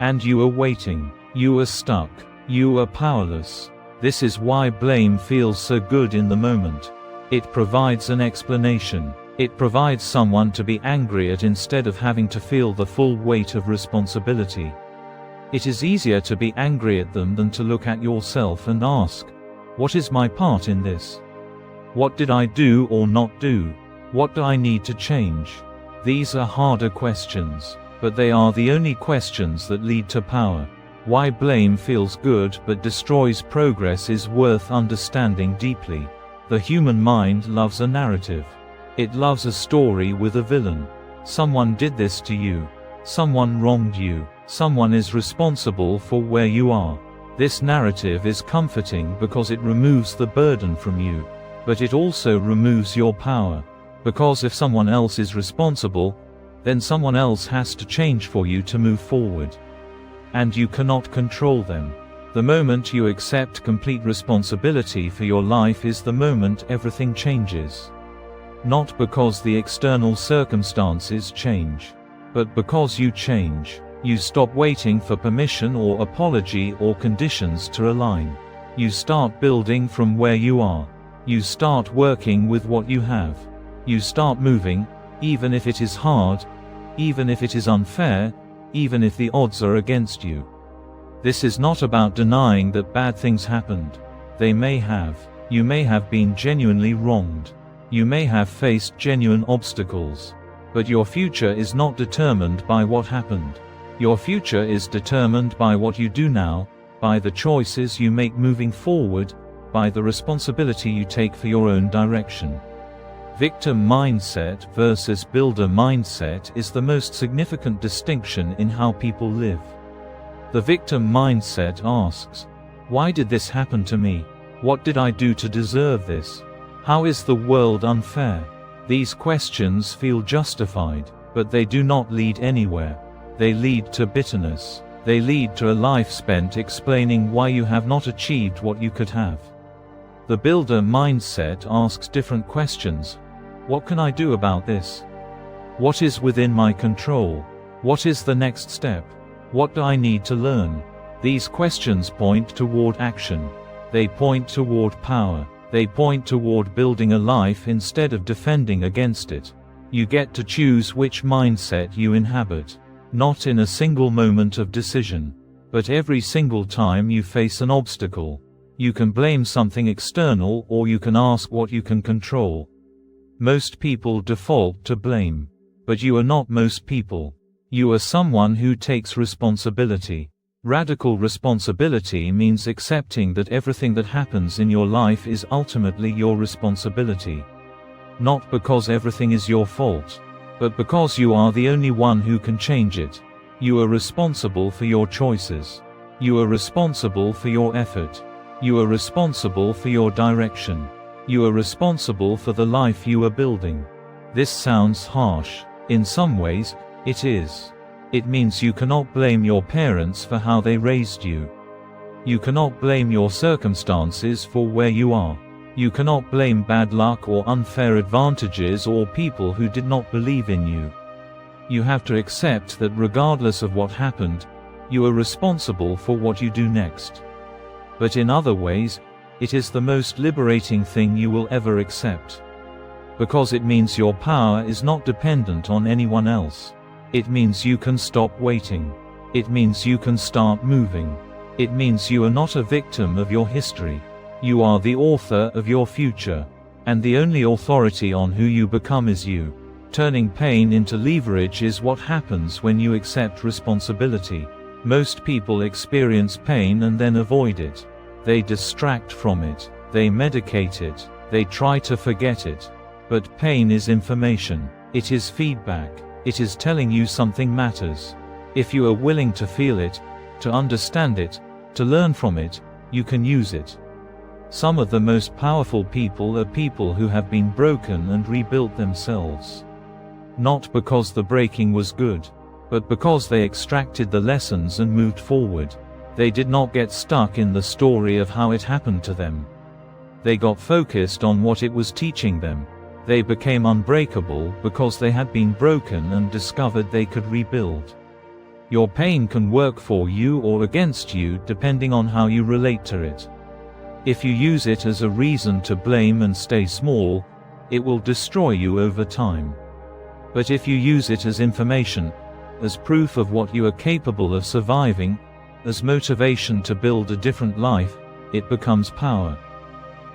And you are waiting. You are stuck. You are powerless. This is why blame feels so good in the moment. It provides an explanation. It provides someone to be angry at instead of having to feel the full weight of responsibility. It is easier to be angry at them than to look at yourself and ask, what is my part in this? What did I do or not do? What do I need to change? These are harder questions, but they are the only questions that lead to power. Why blame feels good but destroys progress is worth understanding deeply. The human mind loves a narrative. It loves a story with a villain. Someone did this to you. Someone wronged you. Someone is responsible for where you are. This narrative is comforting because it removes the burden from you. But it also removes your power. Because if someone else is responsible, then someone else has to change for you to move forward. And you cannot control them. The moment you accept complete responsibility for your life is the moment everything changes. Not because the external circumstances change, but because you change. You stop waiting for permission or apology or conditions to align. You start building from where you are. You start working with what you have. You start moving, even if it is hard, even if it is unfair, even if the odds are against you. This is not about denying that bad things happened. They may have. You may have been genuinely wronged. You may have faced genuine obstacles. But your future is not determined by what happened. Your future is determined by what you do now, by the choices you make moving forward, by the responsibility you take for your own direction. Victim mindset versus builder mindset is the most significant distinction in how people live. The victim mindset asks, why did this happen to me? What did I do to deserve this? How is the world unfair? These questions feel justified, but they do not lead anywhere. They lead to bitterness. They lead to a life spent explaining why you have not achieved what you could have. The builder mindset asks different questions. What can I do about this? What is within my control? What is the next step? What do I need to learn? These questions point toward action. They point toward power. They point toward building a life instead of defending against it. You get to choose which mindset you inhabit. Not in a single moment of decision, but every single time you face an obstacle. You can blame something external or you can ask what you can control. Most people default to blame. But you are not most people. You are someone who takes responsibility. Radical responsibility means accepting that everything that happens in your life is ultimately your responsibility. Not because everything is your fault, but because you are the only one who can change it. You are responsible for your choices. You are responsible for your effort. You are responsible for your direction. You are responsible for the life you are building. This sounds harsh. In some ways, it is. It means you cannot blame your parents for how they raised you. You cannot blame your circumstances for where you are. You cannot blame bad luck or unfair advantages or people who did not believe in you. You have to accept that regardless of what happened, you are responsible for what you do next. But in other ways, it is the most liberating thing you will ever accept. Because it means your power is not dependent on anyone else. It means you can stop waiting. It means you can start moving. It means you are not a victim of your history. You are the author of your future. And the only authority on who you become is you. Turning pain into leverage is what happens when you accept responsibility. Most people experience pain and then avoid it. They distract from it. They medicate it. They try to forget it. But pain is information. It is feedback. It is telling you something matters. If you are willing to feel it, to understand it, to learn from it, you can use it. Some of the most powerful people are people who have been broken and rebuilt themselves. Not because the breaking was good, but because they extracted the lessons and moved forward. They did not get stuck in the story of how it happened to them. They got focused on what it was teaching them. They became unbreakable because they had been broken and discovered they could rebuild. Your pain can work for you or against you depending on how you relate to it. If you use it as a reason to blame and stay small, it will destroy you over time. But if you use it as information, as proof of what you are capable of surviving, as motivation to build a different life, it becomes power.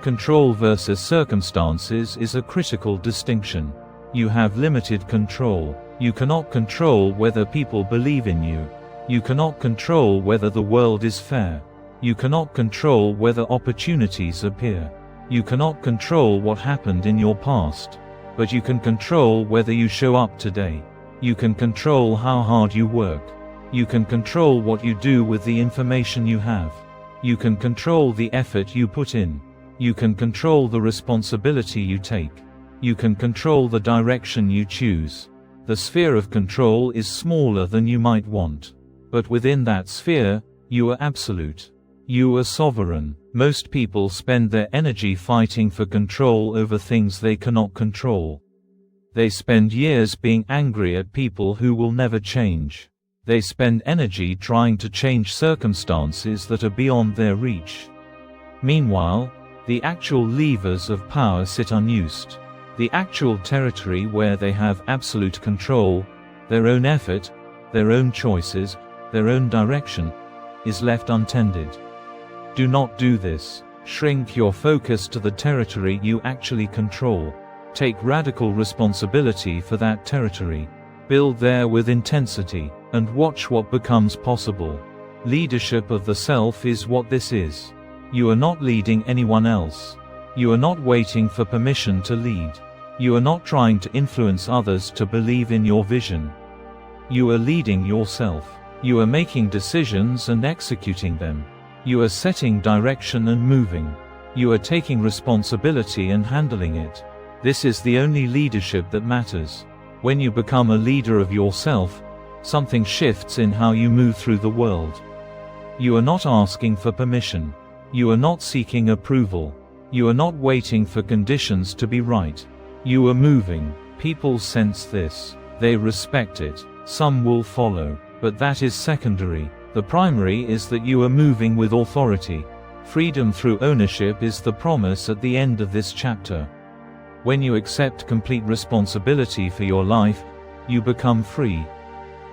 Control versus circumstances is a critical distinction. You have limited control. You cannot control whether people believe in you. You cannot control whether the world is fair. You cannot control whether opportunities appear. You cannot control what happened in your past. But you can control whether you show up today. You can control how hard you work. You can control what you do with the information you have. You can control the effort you put in. You can control the responsibility you take. You can control the direction you choose. The sphere of control is smaller than you might want. But within that sphere, you are absolute. You are sovereign. Most people spend their energy fighting for control over things they cannot control. They spend years being angry at people who will never change. They spend energy trying to change circumstances that are beyond their reach. Meanwhile, the actual levers of power sit unused. The actual territory where they have absolute control, their own effort, their own choices, their own direction, is left untended. Do not do this. Shrink your focus to the territory you actually control. Take radical responsibility for that territory. Build there with intensity, and watch what becomes possible. Leadership of the self is what this is. You are not leading anyone else. You are not waiting for permission to lead. You are not trying to influence others to believe in your vision. You are leading yourself. You are making decisions and executing them. You are setting direction and moving. You are taking responsibility and handling it. This is the only leadership that matters. When you become a leader of yourself, something shifts in how you move through the world. You are not asking for permission. You are not seeking approval. You are not waiting for conditions to be right. You are moving. People sense this. They respect it. Some will follow. But that is secondary. The primary is that you are moving with authority. Freedom through ownership is the promise at the end of this chapter. When you accept complete responsibility for your life, you become free.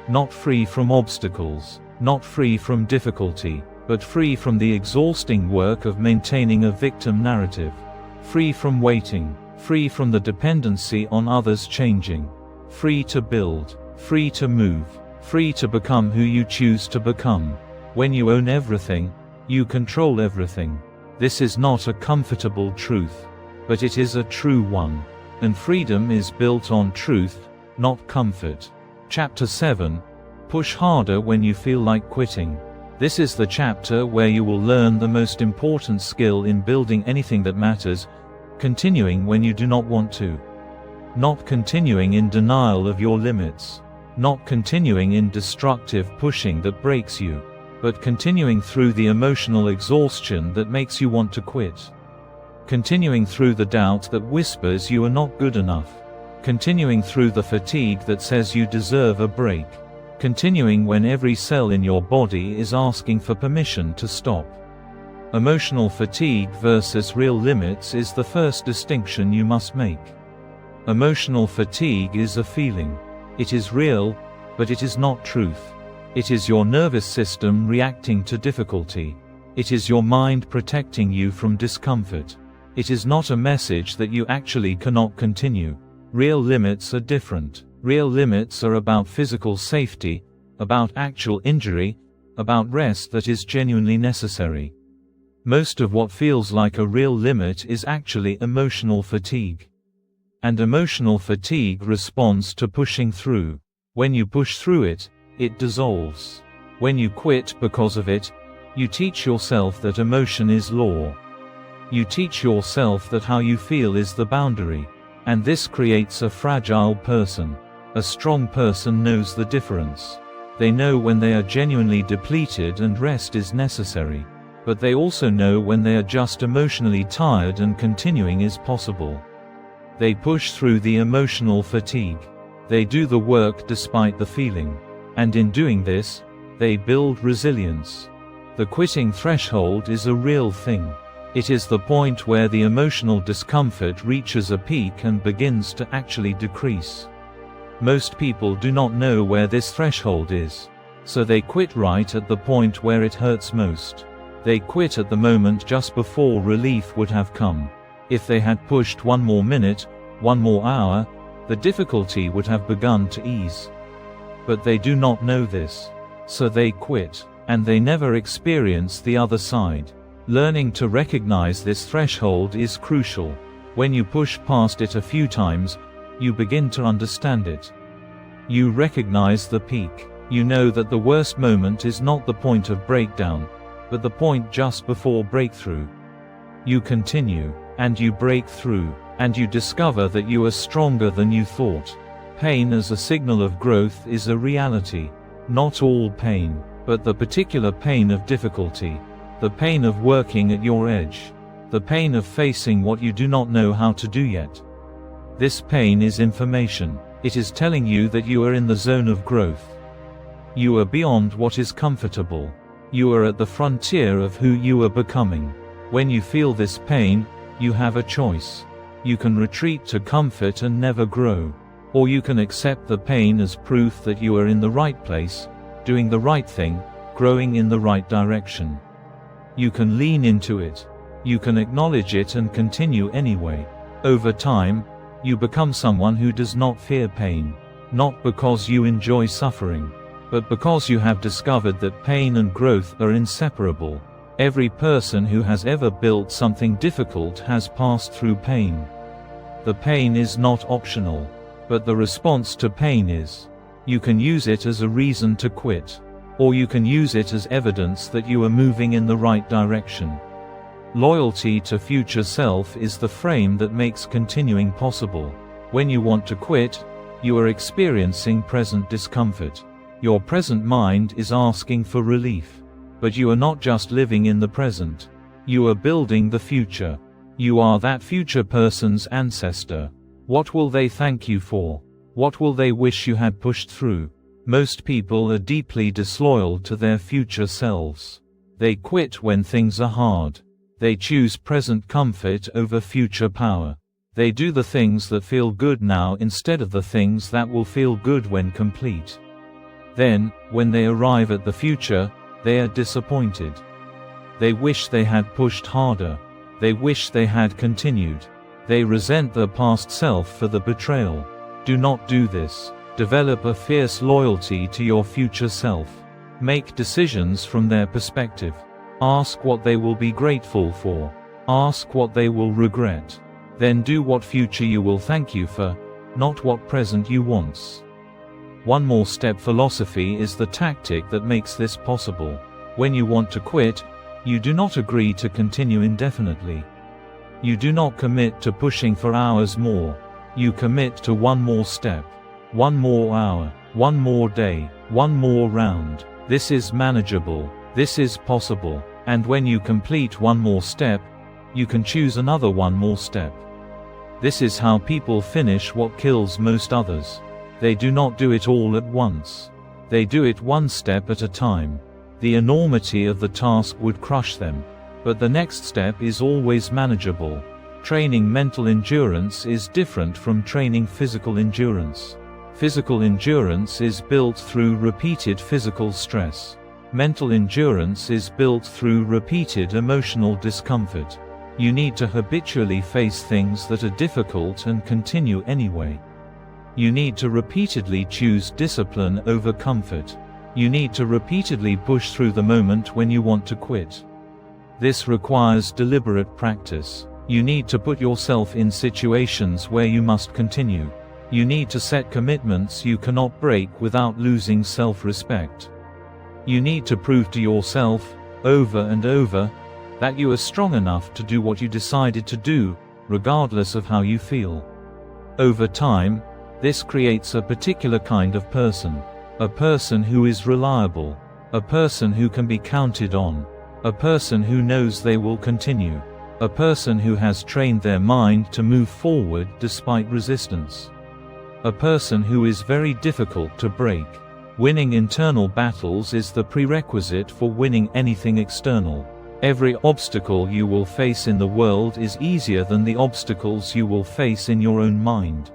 Not free from obstacles, not free from difficulty, but free from the exhausting work of maintaining a victim narrative. Free from waiting, free from the dependency on others changing. Free to build, free to move, free to become who you choose to become. When you own everything, you control everything. This is not a comfortable truth, but it is a true one. And freedom is built on truth, not comfort. Chapter 7. Push harder when you feel like quitting. This is the chapter where you will learn the most important skill in building anything that matters: continuing when you do not want to. Not continuing in denial of your limits. Not continuing in destructive pushing that breaks you, but continuing through the emotional exhaustion that makes you want to quit. Continuing through the doubt that whispers you are not good enough. Continuing through the fatigue that says you deserve a break. Continuing when every cell in your body is asking for permission to stop. Emotional fatigue versus real limits is the first distinction you must make. Emotional fatigue is a feeling. It is real, but it is not truth. It is your nervous system reacting to difficulty. It is your mind protecting you from discomfort. It is not a message that you actually cannot continue. Real limits are different. Real limits are about physical safety, about actual injury, about rest that is genuinely necessary. Most of what feels like a real limit is actually emotional fatigue. And emotional fatigue responds to pushing through. When you push through it, it dissolves. When you quit because of it, you teach yourself that emotion is law. You teach yourself that how you feel is the boundary. And this creates a fragile person. A strong person knows the difference. They know when they are genuinely depleted and rest is necessary. But they also know when they are just emotionally tired and continuing is possible. They push through the emotional fatigue. They do the work despite the feeling. And in doing this, they build resilience. The quitting threshold is a real thing. It is the point where the emotional discomfort reaches a peak and begins to actually decrease. Most people do not know where this threshold is. So they quit right at the point where it hurts most. They quit at the moment just before relief would have come. If they had pushed one more minute, one more hour, the difficulty would have begun to ease. But they do not know this. So they quit, and they never experience the other side. Learning to recognize this threshold is crucial. When you push past it a few times, you begin to understand it. You recognize the peak. You know that the worst moment is not the point of breakdown, but the point just before breakthrough. You continue, and you break through, and you discover that you are stronger than you thought. Pain as a signal of growth is a reality. Not all pain, but the particular pain of difficulty. The pain of working at your edge. The pain of facing what you do not know how to do yet. This pain is information. It is telling you that you are in the zone of growth. You are beyond what is comfortable. You are at the frontier of who you are becoming. When you feel this pain, you have a choice. You can retreat to comfort and never grow. Or you can accept the pain as proof that you are in the right place, doing the right thing, growing in the right direction. You can lean into it. You can acknowledge it and continue anyway. Over time, you become someone who does not fear pain. Not because you enjoy suffering, but because you have discovered that pain and growth are inseparable. Every person who has ever built something difficult has passed through pain. The pain is not optional, but the response to pain is. You can use it as a reason to quit. Or you can use it as evidence that you are moving in the right direction. Loyalty to future self is the frame that makes continuing possible. When you want to quit, you are experiencing present discomfort. Your present mind is asking for relief. But you are not just living in the present. You are building the future. You are that future person's ancestor. What will they thank you for? What will they wish you had pushed through? Most people are deeply disloyal to their future selves. They quit when things are hard. They choose present comfort over future power. They do the things that feel good now instead of the things that will feel good when complete. Then, when they arrive at the future, they are disappointed. They wish they had pushed harder. They wish they had continued. They resent their past self for the betrayal. Do not do this. Develop a fierce loyalty to your future self. Make decisions from their perspective. Ask what they will be grateful for. Ask what they will regret. Then do what future you will thank you for, not what present you want. One more step philosophy is the tactic that makes this possible. When you want to quit, you do not agree to continue indefinitely. You do not commit to pushing for hours more. You commit to one more step, one more hour, one more day, one more round. This is manageable. This is possible. And when you complete one more step, you can choose another one more step. This is how people finish what kills most others. They do not do it all at once. They do it one step at a time. The enormity of the task would crush them. But the next step is always manageable. Training mental endurance is different from training physical endurance. Physical endurance is built through repeated physical stress. Mental endurance is built through repeated emotional discomfort. You need to habitually face things that are difficult and continue anyway. You need to repeatedly choose discipline over comfort. You need to repeatedly push through the moment when you want to quit. This requires deliberate practice. You need to put yourself in situations where you must continue. You need to set commitments you cannot break without losing self-respect. You need to prove to yourself, over and over, that you are strong enough to do what you decided to do, regardless of how you feel. Over time, this creates a particular kind of person. A person who is reliable. A person who can be counted on. A person who knows they will continue. A person who has trained their mind to move forward despite resistance. A person who is very difficult to break. Winning internal battles is the prerequisite for winning anything external. Every obstacle you will face in the world is easier than the obstacles you will face in your own mind.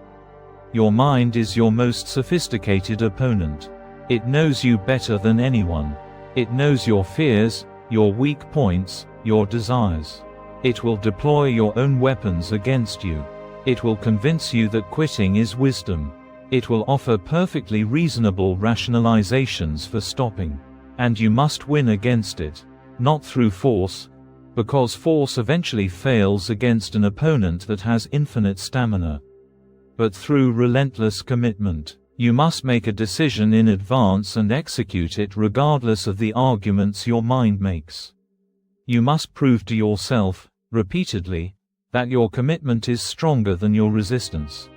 Your mind is your most sophisticated opponent. It knows you better than anyone. It knows your fears, your weak points, your desires. It will deploy your own weapons against you. It will convince you that quitting is wisdom. It will offer perfectly reasonable rationalizations for stopping. And you must win against it. Not through force, because force eventually fails against an opponent that has infinite stamina. But through relentless commitment. You must make a decision in advance and execute it regardless of the arguments your mind makes. You must prove to yourself, repeatedly, that your commitment is stronger than your resistance.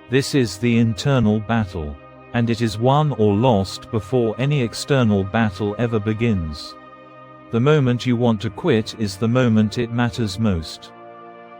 This is the internal battle, and it is won or lost before any external battle ever begins. The moment you want to quit is the moment it matters most.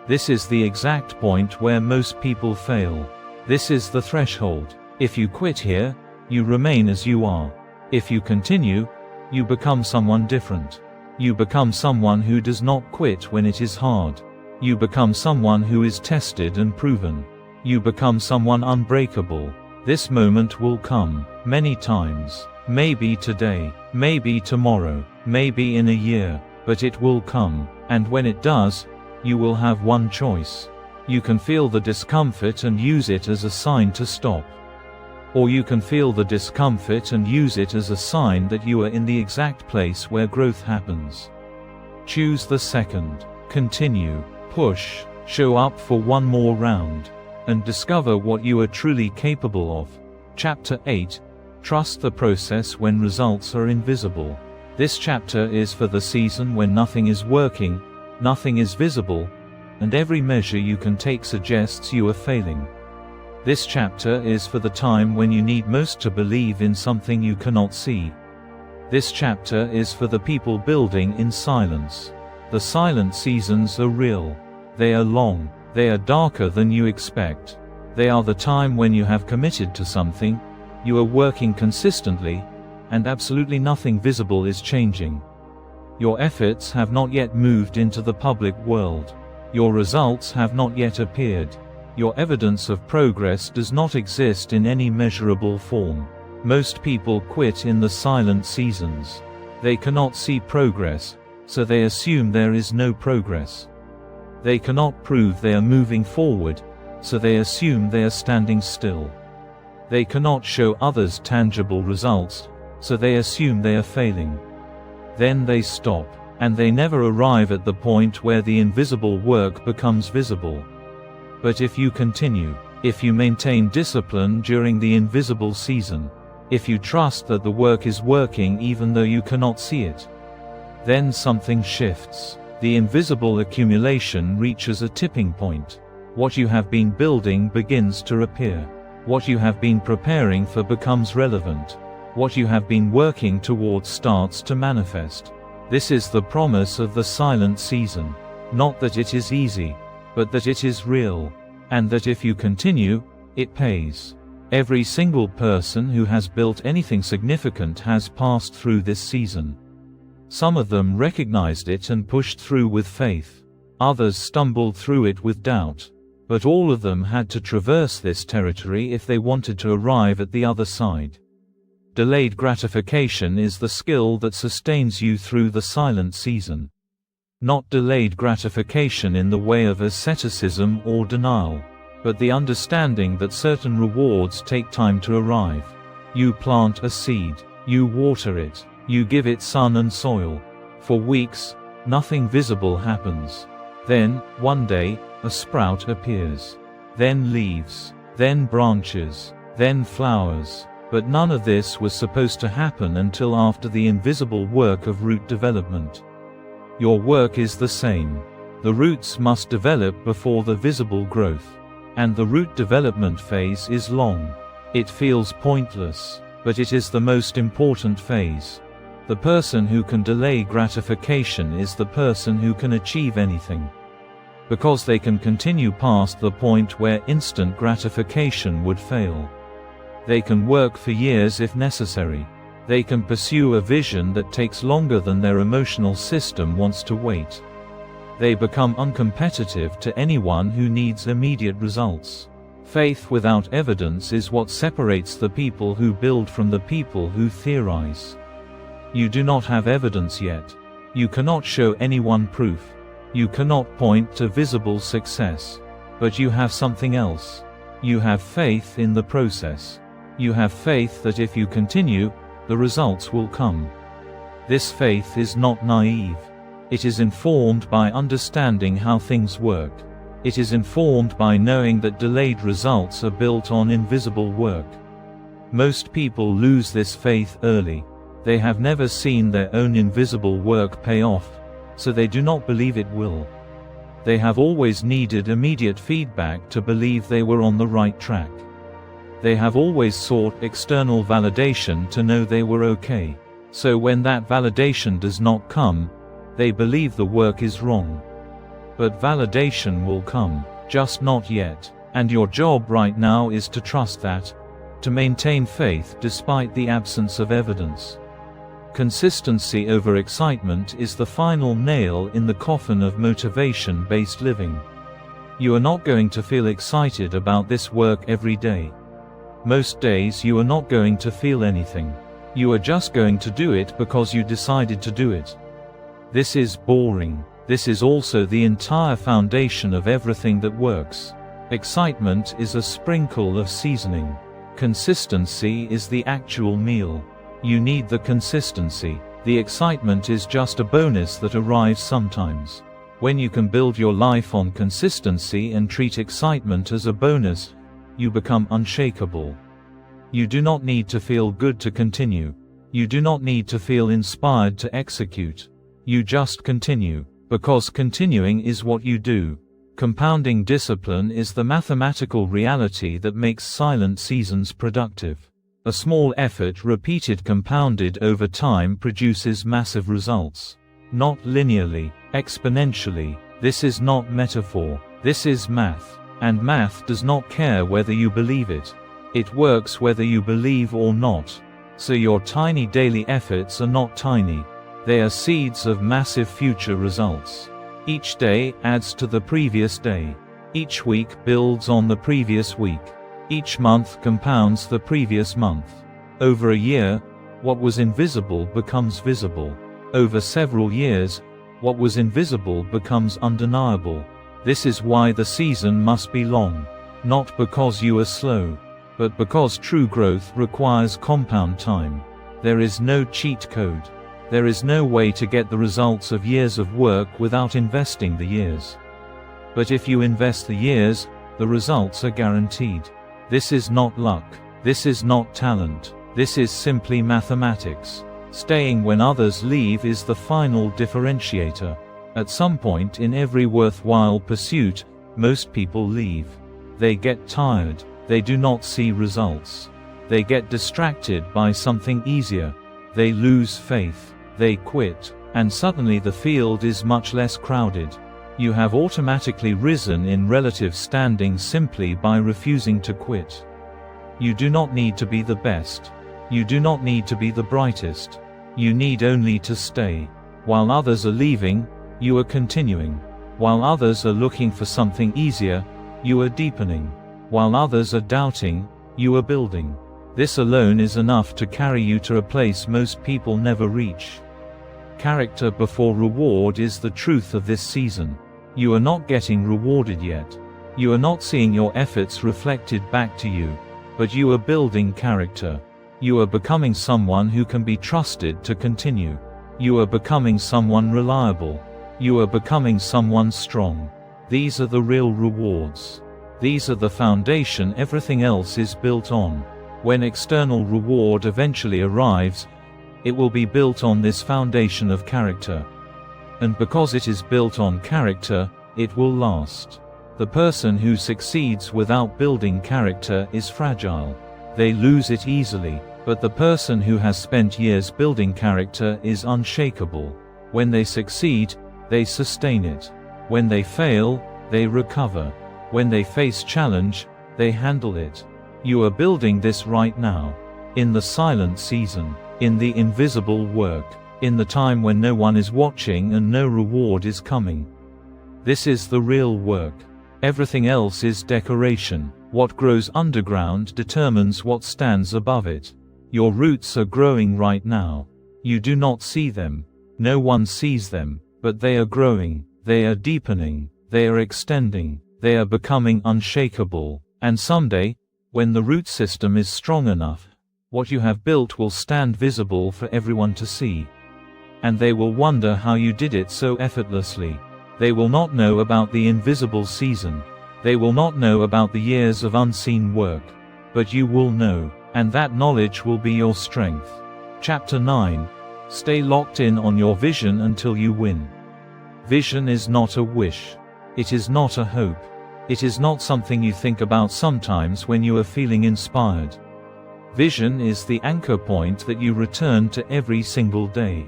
This is the exact point where most people fail. This is the threshold. If you quit here, you remain as you are. If you continue, you become someone different. You become someone who does not quit when it is hard. You become someone who is tested and proven. You become someone unbreakable. This moment will come, many times. Maybe today, maybe tomorrow, maybe in a year, but it will come, and when it does, you will have one choice. You can feel the discomfort and use it as a sign to stop. Or you can feel the discomfort and use it as a sign that you are in the exact place where growth happens. Choose the second. Continue, push, show up for one more round, and discover what you are truly capable of. Chapter 8. Trust the process when results are invisible. This chapter is for the season when nothing is working, nothing is visible, and every measure you can take suggests you are failing. This chapter is for the time when you need most to believe in something you cannot see. This chapter is for the people building in silence. The silent seasons are real. They are long. They are darker than you expect. They are the time when you have committed to something, you are working consistently, and absolutely nothing visible is changing. Your efforts have not yet moved into the public world. Your results have not yet appeared. Your evidence of progress does not exist in any measurable form. Most people quit in the silent seasons. They cannot see progress, so they assume there is no progress. They cannot prove they are moving forward, so they assume they are standing still. They cannot show others tangible results, so they assume they are failing. Then they stop, and they never arrive at the point where the invisible work becomes visible. But if you continue, if you maintain discipline during the invisible season, if you trust that the work is working even though you cannot see it, then something shifts. The invisible accumulation reaches a tipping point. What you have been building begins to appear. What you have been preparing for becomes relevant. What you have been working towards starts to manifest. This is the promise of the silent season. Not that it is easy, but that it is real. And that if you continue, it pays. Every single person who has built anything significant has passed through this season. Some of them recognized it and pushed through with faith. Others stumbled through it with doubt. But all of them had to traverse this territory if they wanted to arrive at the other side. Delayed gratification is the skill that sustains you through the silent season. Not delayed gratification in the way of asceticism or denial, but the understanding that certain rewards take time to arrive. You plant a seed, you water it, you give it sun and soil. For weeks, nothing visible happens. Then, one day, a sprout appears. Then leaves. Then branches. Then flowers. But none of this was supposed to happen until after the invisible work of root development. Your work is the same. The roots must develop before the visible growth. And the root development phase is long. It feels pointless, but it is the most important phase. The person who can delay gratification is the person who can achieve anything. Because they can continue past the point where instant gratification would fail. They can work for years if necessary. They can pursue a vision that takes longer than their emotional system wants to wait. They become uncompetitive to anyone who needs immediate results. Faith without evidence is what separates the people who build from the people who theorize. You do not have evidence yet. You cannot show anyone proof. You cannot point to visible success. But you have something else. You have faith in the process. You have faith that if you continue, the results will come. This faith is not naive. It is informed by understanding how things work. It is informed by knowing that delayed results are built on invisible work. Most people lose this faith early. They have never seen their own invisible work pay off, so they do not believe it will. They have always needed immediate feedback to believe they were on the right track. They have always sought external validation to know they were okay. So when that validation does not come, they believe the work is wrong. But validation will come, just not yet. And your job right now is to trust that, to maintain faith despite the absence of evidence. Consistency over excitement is the final nail in the coffin of motivation-based living. You are not going to feel excited about this work every day. Most days you are not going to feel anything. You are just going to do it because you decided to do it. This is boring. This is also the entire foundation of everything that works. Excitement is a sprinkle of seasoning. Consistency is the actual meal. You need the consistency. The excitement is just a bonus that arrives sometimes. When you can build your life on consistency and treat excitement as a bonus, you become unshakable. You do not need to feel good to continue. You do not need to feel inspired to execute. You just continue, because continuing is what you do. Compounding discipline is the mathematical reality that makes silent seasons productive. A small effort repeated compounded over time produces massive results. Not linearly, exponentially. This is not metaphor. This is math. And math does not care whether you believe it. It works whether you believe or not. So your tiny daily efforts are not tiny. They are seeds of massive future results. Each day adds to the previous day. Each week builds on the previous week. Each month compounds the previous month. Over a year, what was invisible becomes visible. Over several years, what was invisible becomes undeniable. This is why the season must be long. Not because you are slow, but because true growth requires compound time. There is no cheat code. There is no way to get the results of years of work without investing the years. But if you invest the years, the results are guaranteed. This is not luck. This is not talent. This is simply mathematics. Staying when others leave is the final differentiator. At some point in every worthwhile pursuit, most people leave. They get tired. They do not see results. They get distracted by something easier. They lose faith. They quit. And suddenly the field is much less crowded. You have automatically risen in relative standing simply by refusing to quit. You do not need to be the best. You do not need to be the brightest. You need only to stay. While others are leaving, you are continuing. While others are looking for something easier, you are deepening. While others are doubting, you are building. This alone is enough to carry you to a place most people never reach. Character before reward is the truth of this season. You are not getting rewarded yet. You are not seeing your efforts reflected back to you. But you are building character. You are becoming someone who can be trusted to continue. You are becoming someone reliable. You are becoming someone strong. These are the real rewards. These are the foundation everything else is built on. When external reward eventually arrives, it will be built on this foundation of character. And because it is built on character, it will last. The person who succeeds without building character is fragile. They lose it easily, but the person who has spent years building character is unshakable. When they succeed, they sustain it. When they fail, they recover. When they face challenge, they handle it. You are building this right now. In the silent season. In the invisible work. In the time when no one is watching and no reward is coming. This is the real work. Everything else is decoration. What grows underground determines what stands above it. Your roots are growing right now. You do not see them. No one sees them, but they are growing. They are deepening. They are extending. They are becoming unshakable. And someday, when the root system is strong enough, what you have built will stand visible for everyone to see. And they will wonder how you did it so effortlessly. They will not know about the invisible season. They will not know about the years of unseen work. But you will know, and that knowledge will be your strength. Chapter 9. Stay locked in on your vision until you win. Vision is not a wish. It is not a hope. It is not something you think about sometimes when you are feeling inspired. Vision is the anchor point that you return to every single day.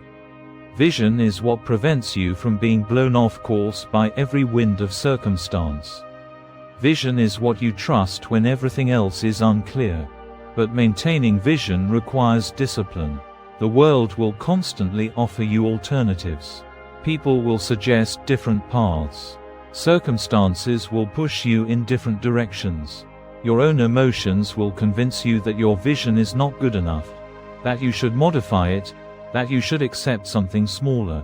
Vision is what prevents you from being blown off course by every wind of circumstance. Vision is what you trust when everything else is unclear. But maintaining vision requires discipline. The world will constantly offer you alternatives. People will suggest different paths. Circumstances will push you in different directions. Your own emotions will convince you that your vision is not good enough, that you should modify it, that you should accept something smaller.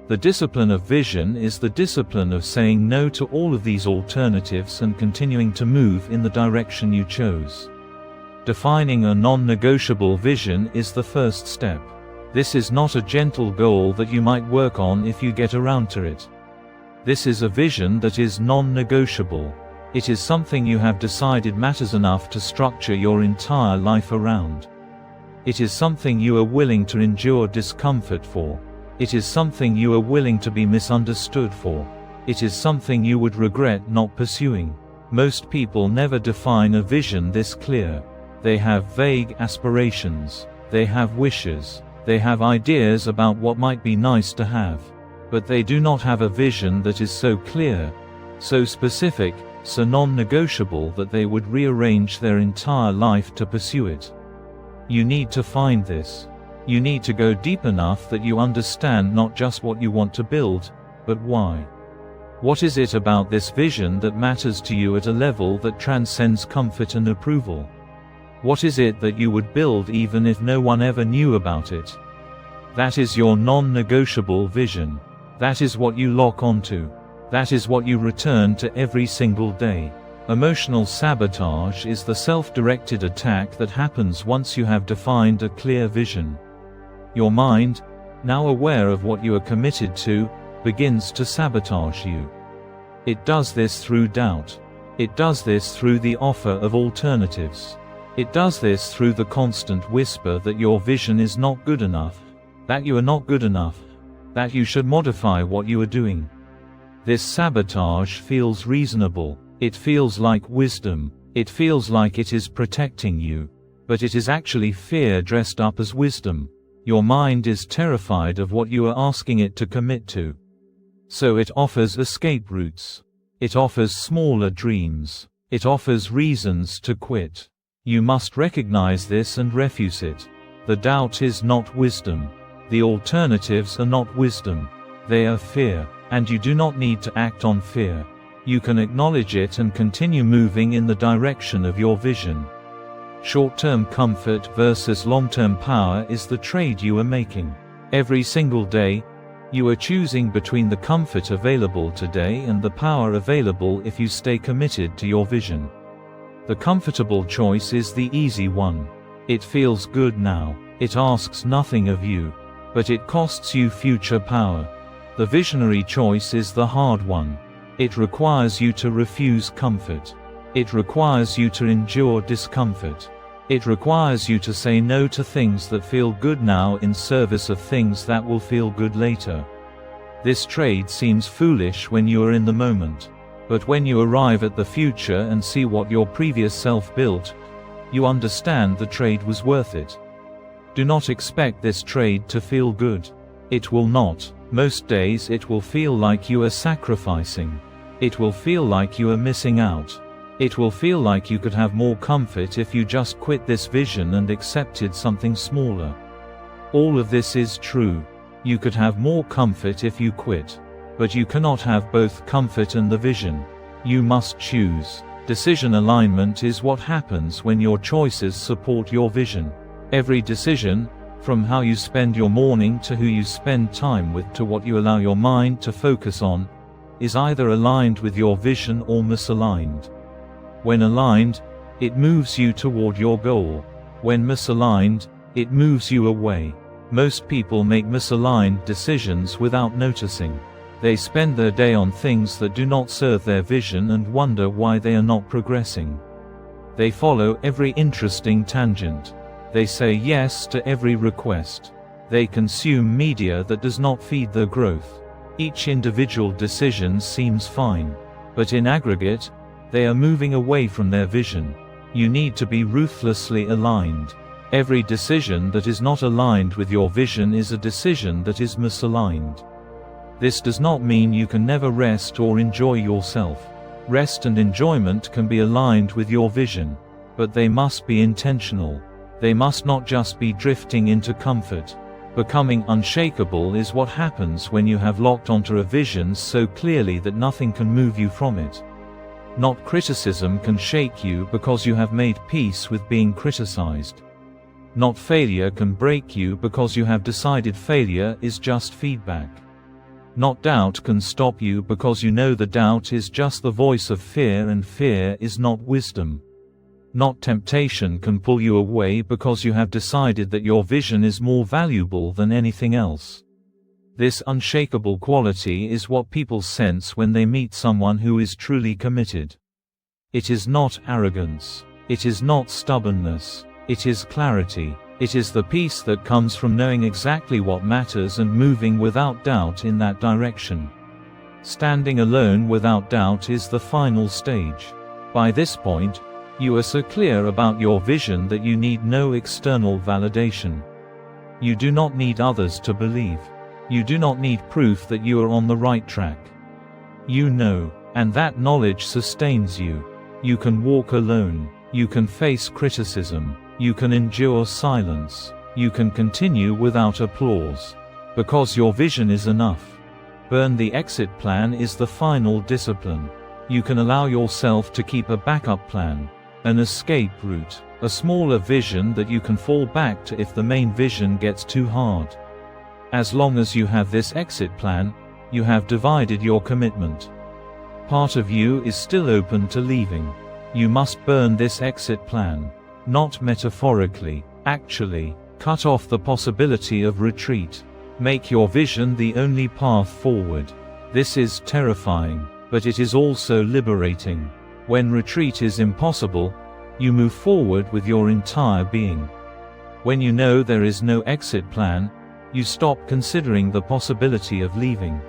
The discipline of vision is the discipline of saying no to all of these alternatives and continuing to move in the direction you chose. Defining a non-negotiable vision is the first step. This is not a gentle goal that you might work on if you get around to it. This is a vision that is non-negotiable. It is something you have decided matters enough to structure your entire life around. It is something you are willing to endure discomfort for. It is something you are willing to be misunderstood for. It is something you would regret not pursuing. Most people never define a vision this clear. They have vague aspirations. They have wishes. They have ideas about what might be nice to have. But they do not have a vision that is so clear, so specific, so non-negotiable that they would rearrange their entire life to pursue it. You need to find this. You need to go deep enough that you understand not just what you want to build, but why. What is it about this vision that matters to you at a level that transcends comfort and approval? What is it that you would build even if no one ever knew about it? That is your non-negotiable vision. That is what you lock onto. That is what you return to every single day. Emotional sabotage is the self-directed attack that happens once you have defined a clear vision. Your mind, now aware of what you are committed to, begins to sabotage you. It does this through doubt. It does this through the offer of alternatives. It does this through the constant whisper that your vision is not good enough, that you are not good enough, that you should modify what you are doing. This sabotage feels reasonable, it feels like wisdom, it feels like it is protecting you, but it is actually fear dressed up as wisdom. Your mind is terrified of what you are asking it to commit to. So it offers escape routes. It offers smaller dreams. It offers reasons to quit. You must recognize this and refuse it. The doubt is not wisdom. The alternatives are not wisdom. They are fear, and you do not need to act on fear. You can acknowledge it and continue moving in the direction of your vision. Short-term comfort versus long-term power is the trade you are making. Every single day, you are choosing between the comfort available today and the power available if you stay committed to your vision. The comfortable choice is the easy one. It feels good now. It asks nothing of you. But it costs you future power. The visionary choice is the hard one. It requires you to refuse comfort. It requires you to endure discomfort. It requires you to say no to things that feel good now in service of things that will feel good later. This trade seems foolish when you are in the moment. But when you arrive at the future and see what your previous self built, you understand the trade was worth it. Do not expect this trade to feel good. It will not. Most days it will feel like you are sacrificing. It will feel like you are missing out. It will feel like you could have more comfort if you just quit this vision and accepted something smaller. All of this is true. You could have more comfort if you quit. But you cannot have both comfort and the vision. You must choose. Decision alignment is what happens when your choices support your vision. Every decision, from how you spend your morning to who you spend time with to what you allow your mind to focus on, is either aligned with your vision or misaligned. When aligned, it moves you toward your goal. When misaligned, it moves you away. Most people make misaligned decisions without noticing. They spend their day on things that do not serve their vision and wonder why they are not progressing. They follow every interesting tangent. They say yes to every request. They consume media that does not feed their growth. Each individual decision seems fine. But in aggregate, they are moving away from their vision. You need to be ruthlessly aligned. Every decision that is not aligned with your vision is a decision that is misaligned. This does not mean you can never rest or enjoy yourself. Rest and enjoyment can be aligned with your vision. But they must be intentional. They must not just be drifting into comfort. Becoming unshakable is what happens when you have locked onto a vision so clearly that nothing can move you from it. Not criticism can shake you because you have made peace with being criticized. Not failure can break you because you have decided failure is just feedback. Not doubt can stop you because you know the doubt is just the voice of fear and fear is not wisdom. Not temptation can pull you away because you have decided that your vision is more valuable than anything else. This unshakable quality is what people sense when they meet someone who is truly committed. It is not arrogance. It is not stubbornness. It is clarity. It is the peace that comes from knowing exactly what matters and moving without doubt in that direction. Standing alone without doubt is the final stage. By this point, you are so clear about your vision that you need no external validation. You do not need others to believe. You do not need proof that you are on the right track. You know, and that knowledge sustains you. You can walk alone. You can face criticism. You can endure silence. You can continue without applause. Because your vision is enough. Burn the exit plan is the final discipline. You can allow yourself to keep a backup plan. An escape route, a smaller vision that you can fall back to if the main vision gets too hard. As long as you have this exit plan, you have divided your commitment. Part of you is still open to leaving. You must burn this exit plan. Not metaphorically, actually. Cut off the possibility of retreat. Make your vision the only path forward. This is terrifying, but it is also liberating. When retreat is impossible, You move forward with your entire being. When you know there is no exit plan, you stop considering the possibility of leaving.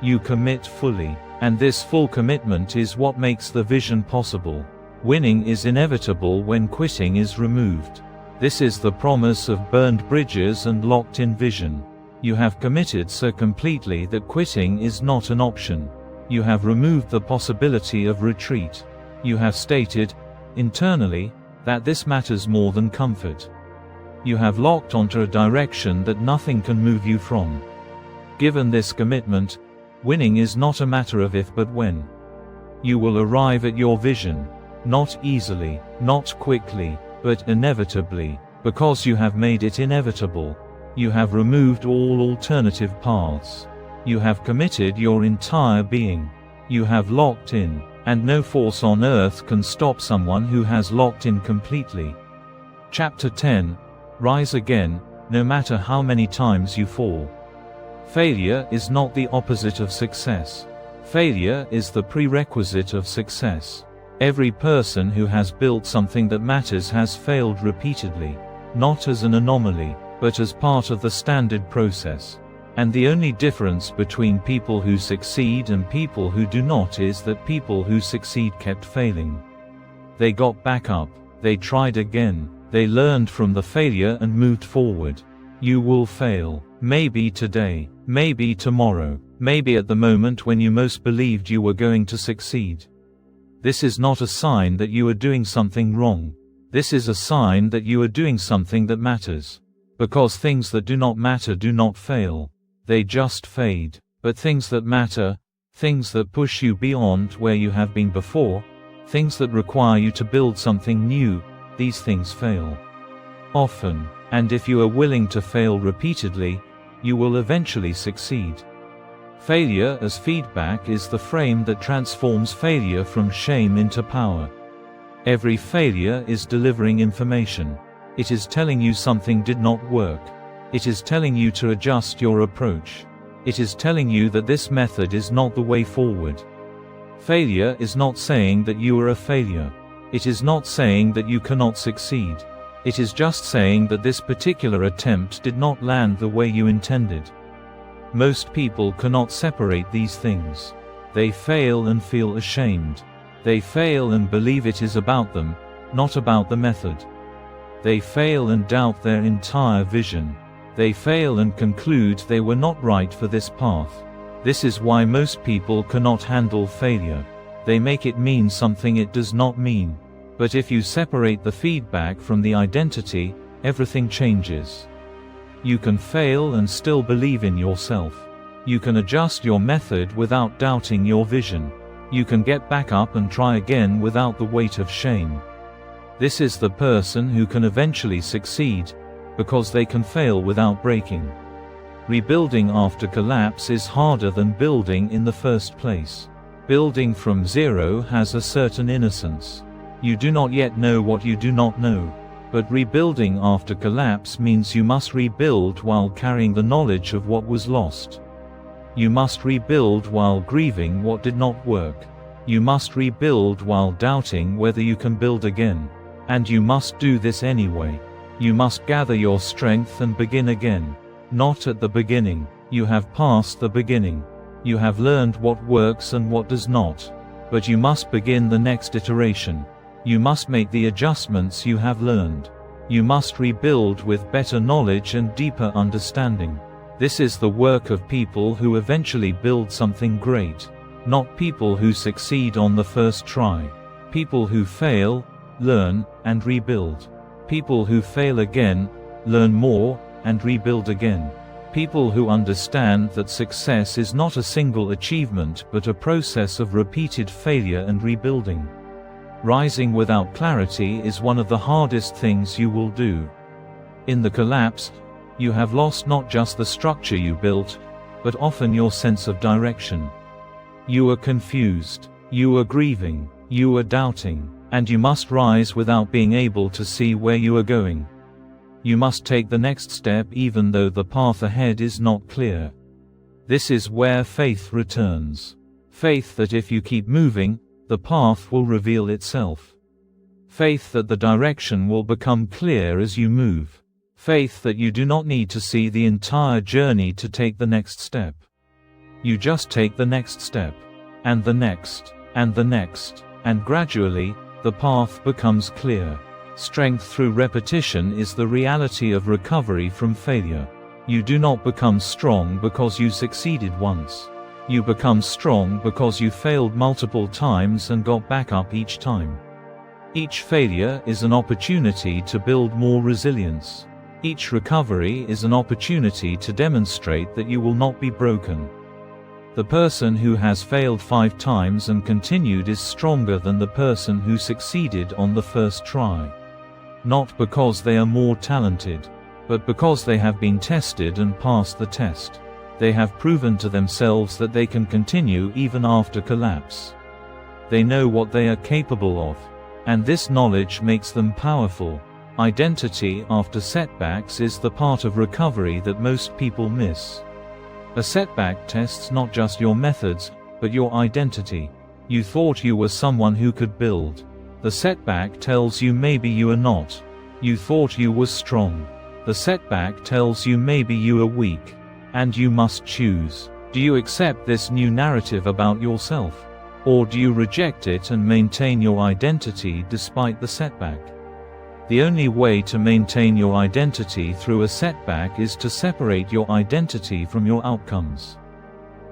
You commit fully, and this full commitment is what makes the vision possible. Winning is inevitable when quitting is removed. This is the promise of burned bridges and locked-in vision. You have committed so completely that quitting is not an option. You have removed the possibility of retreat. You have stated, internally, that this matters more than comfort. You have locked onto a direction that nothing can move you from. Given this commitment, winning is not a matter of if but when. You will arrive at your vision. Not easily, not quickly, but inevitably, because you have made it inevitable. You have removed all alternative paths. You have committed your entire being. You have locked in, and no force on earth can stop someone who has locked in completely. Chapter 10. Rise again, no matter how many times you fall. Failure is not the opposite of success. Failure is the prerequisite of success. Every person who has built something that matters has failed repeatedly, not as an anomaly, but as part of the standard process. And the only difference between people who succeed and people who do not is that people who succeed kept failing. They got back up, they tried again, they learned from the failure and moved forward. You will fail, maybe today, maybe tomorrow, maybe at the moment when you most believed you were going to succeed. This is not a sign that you are doing something wrong. This is a sign that you are doing something that matters. Because things that do not matter do not fail. They just fade. But things that matter, things that push you beyond where you have been before, things that require you to build something new, these things fail. Often, and if you are willing to fail repeatedly, you will eventually succeed. Failure as feedback is the frame that transforms failure from shame into power. Every failure is delivering information. It is telling you something did not work. It is telling you to adjust your approach. It is telling you that this method is not the way forward. Failure is not saying that you are a failure. It is not saying that you cannot succeed. It is just saying that this particular attempt did not land the way you intended. Most people cannot separate these things. They fail and feel ashamed. They fail and believe it is about them, not about the method. They fail and doubt their entire vision. They fail and conclude they were not right for this path. This is why most people cannot handle failure. They make it mean something it does not mean. But if you separate the feedback from the identity, everything changes. You can fail and still believe in yourself. You can adjust your method without doubting your vision. You can get back up and try again without the weight of shame. This is the person who can eventually succeed, because they can fail without breaking. Rebuilding after collapse is harder than building in the first place. Building from zero has a certain innocence. You do not yet know what you do not know. But rebuilding after collapse means you must rebuild while carrying the knowledge of what was lost. You must rebuild while grieving what did not work. You must rebuild while doubting whether you can build again. And you must do this anyway. You must gather your strength and begin again. Not at the beginning. You have passed the beginning. You have learned what works and what does not. But you must begin the next iteration. You must make the adjustments you have learned. You must rebuild with better knowledge and deeper understanding. This is the work of people who eventually build something great. Not people who succeed on the first try. People who fail, learn, and rebuild. People who fail again, learn more, and rebuild again. People who understand that success is not a single achievement but a process of repeated failure and rebuilding. Rising without clarity is one of the hardest things you will do. In the collapse, you have lost not just the structure you built, but often your sense of direction. You are confused. You are grieving. You are doubting. And you must rise without being able to see where you are going. You must take the next step even though the path ahead is not clear. This is where faith returns. Faith that if you keep moving, the path will reveal itself. Faith that the direction will become clear as you move. Faith that you do not need to see the entire journey to take the next step. You just take the next step, and the next, and the next, and gradually, the path becomes clear. Strength through repetition is the reality of recovery from failure. You do not become strong because you succeeded once. You become strong because you failed multiple times and got back up each time. Each failure is an opportunity to build more resilience. Each recovery is an opportunity to demonstrate that you will not be broken. The person who has failed 5 times and continued is stronger than the person who succeeded on the first try. Not because they are more talented, but because they have been tested and passed the test. They have proven to themselves that they can continue even after collapse. They know what they are capable of, and this knowledge makes them powerful. Identity after setbacks is the part of recovery that most people miss. A setback tests not just your methods, but your identity. You thought you were someone who could build. The setback tells you maybe you are not. You thought you were strong. The setback tells you maybe you are weak. And you must choose. Do you accept this new narrative about yourself? Or do you reject it and maintain your identity despite the setback? The only way to maintain your identity through a setback is to separate your identity from your outcomes.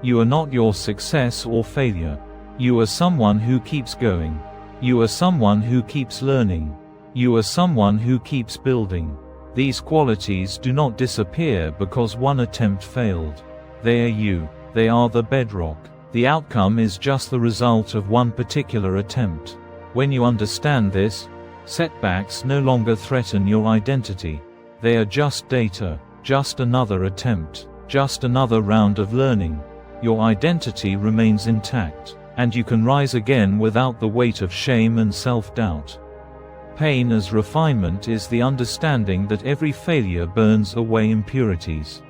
You are not your success or failure. You are someone who keeps going. You are someone who keeps learning. You are someone who keeps building. These qualities do not disappear because one attempt failed. They are you. They are the bedrock. The outcome is just the result of one particular attempt. When you understand this, setbacks no longer threaten your identity. They are just data, just another attempt, just another round of learning. Your identity remains intact, and you can rise again without the weight of shame and self-doubt. Pain as refinement is the understanding that every failure burns away impurities.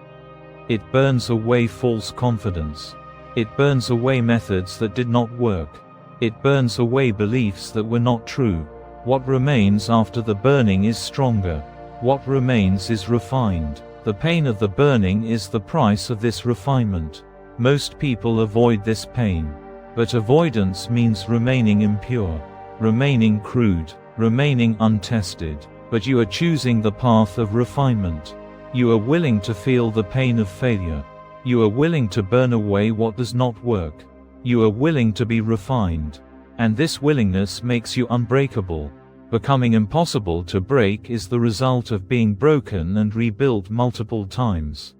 It burns away false confidence. It burns away methods that did not work. It burns away beliefs that were not true. What remains after the burning is stronger. What remains is refined. The pain of the burning is the price of this refinement. Most people avoid this pain. But avoidance means remaining impure, remaining crude, remaining untested. But you are choosing the path of refinement. You are willing to feel the pain of failure. You are willing to burn away what does not work. You are willing to be refined. And this willingness makes you unbreakable. Becoming impossible to break is the result of being broken and rebuilt multiple times.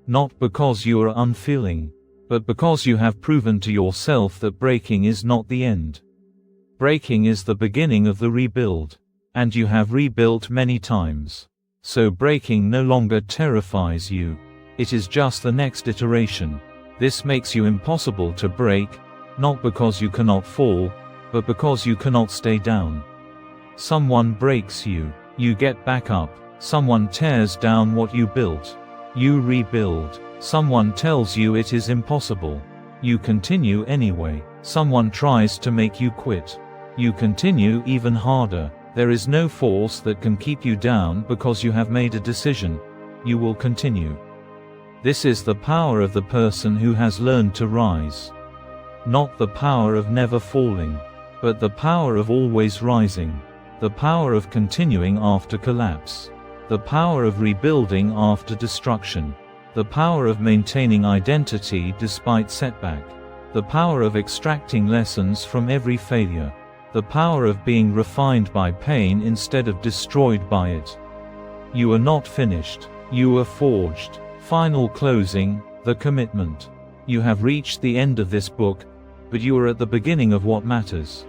Not because you are unfeeling, but because you have proven to yourself that breaking is not the end. Breaking is the beginning of the rebuild. And you have rebuilt many times. So breaking no longer terrifies you. It is just the next iteration. This makes you impossible to break, not because you cannot fall, but because you cannot stay down. Someone breaks you. You get back up. Someone tears down what you built. You rebuild. Someone tells you it is impossible. You continue anyway. Someone tries to make you quit. You continue even harder. There is no force that can keep you down because you have made a decision. You will continue. This is the power of the person who has learned to rise. Not the power of never falling, but the power of always rising. The power of continuing after collapse. The power of rebuilding after destruction. The power of maintaining identity despite setback. The power of extracting lessons from every failure. The power of being refined by pain instead of destroyed by it. You are not finished. You are forged. Final closing, the commitment. You have reached the end of this book, but you are at the beginning of what matters.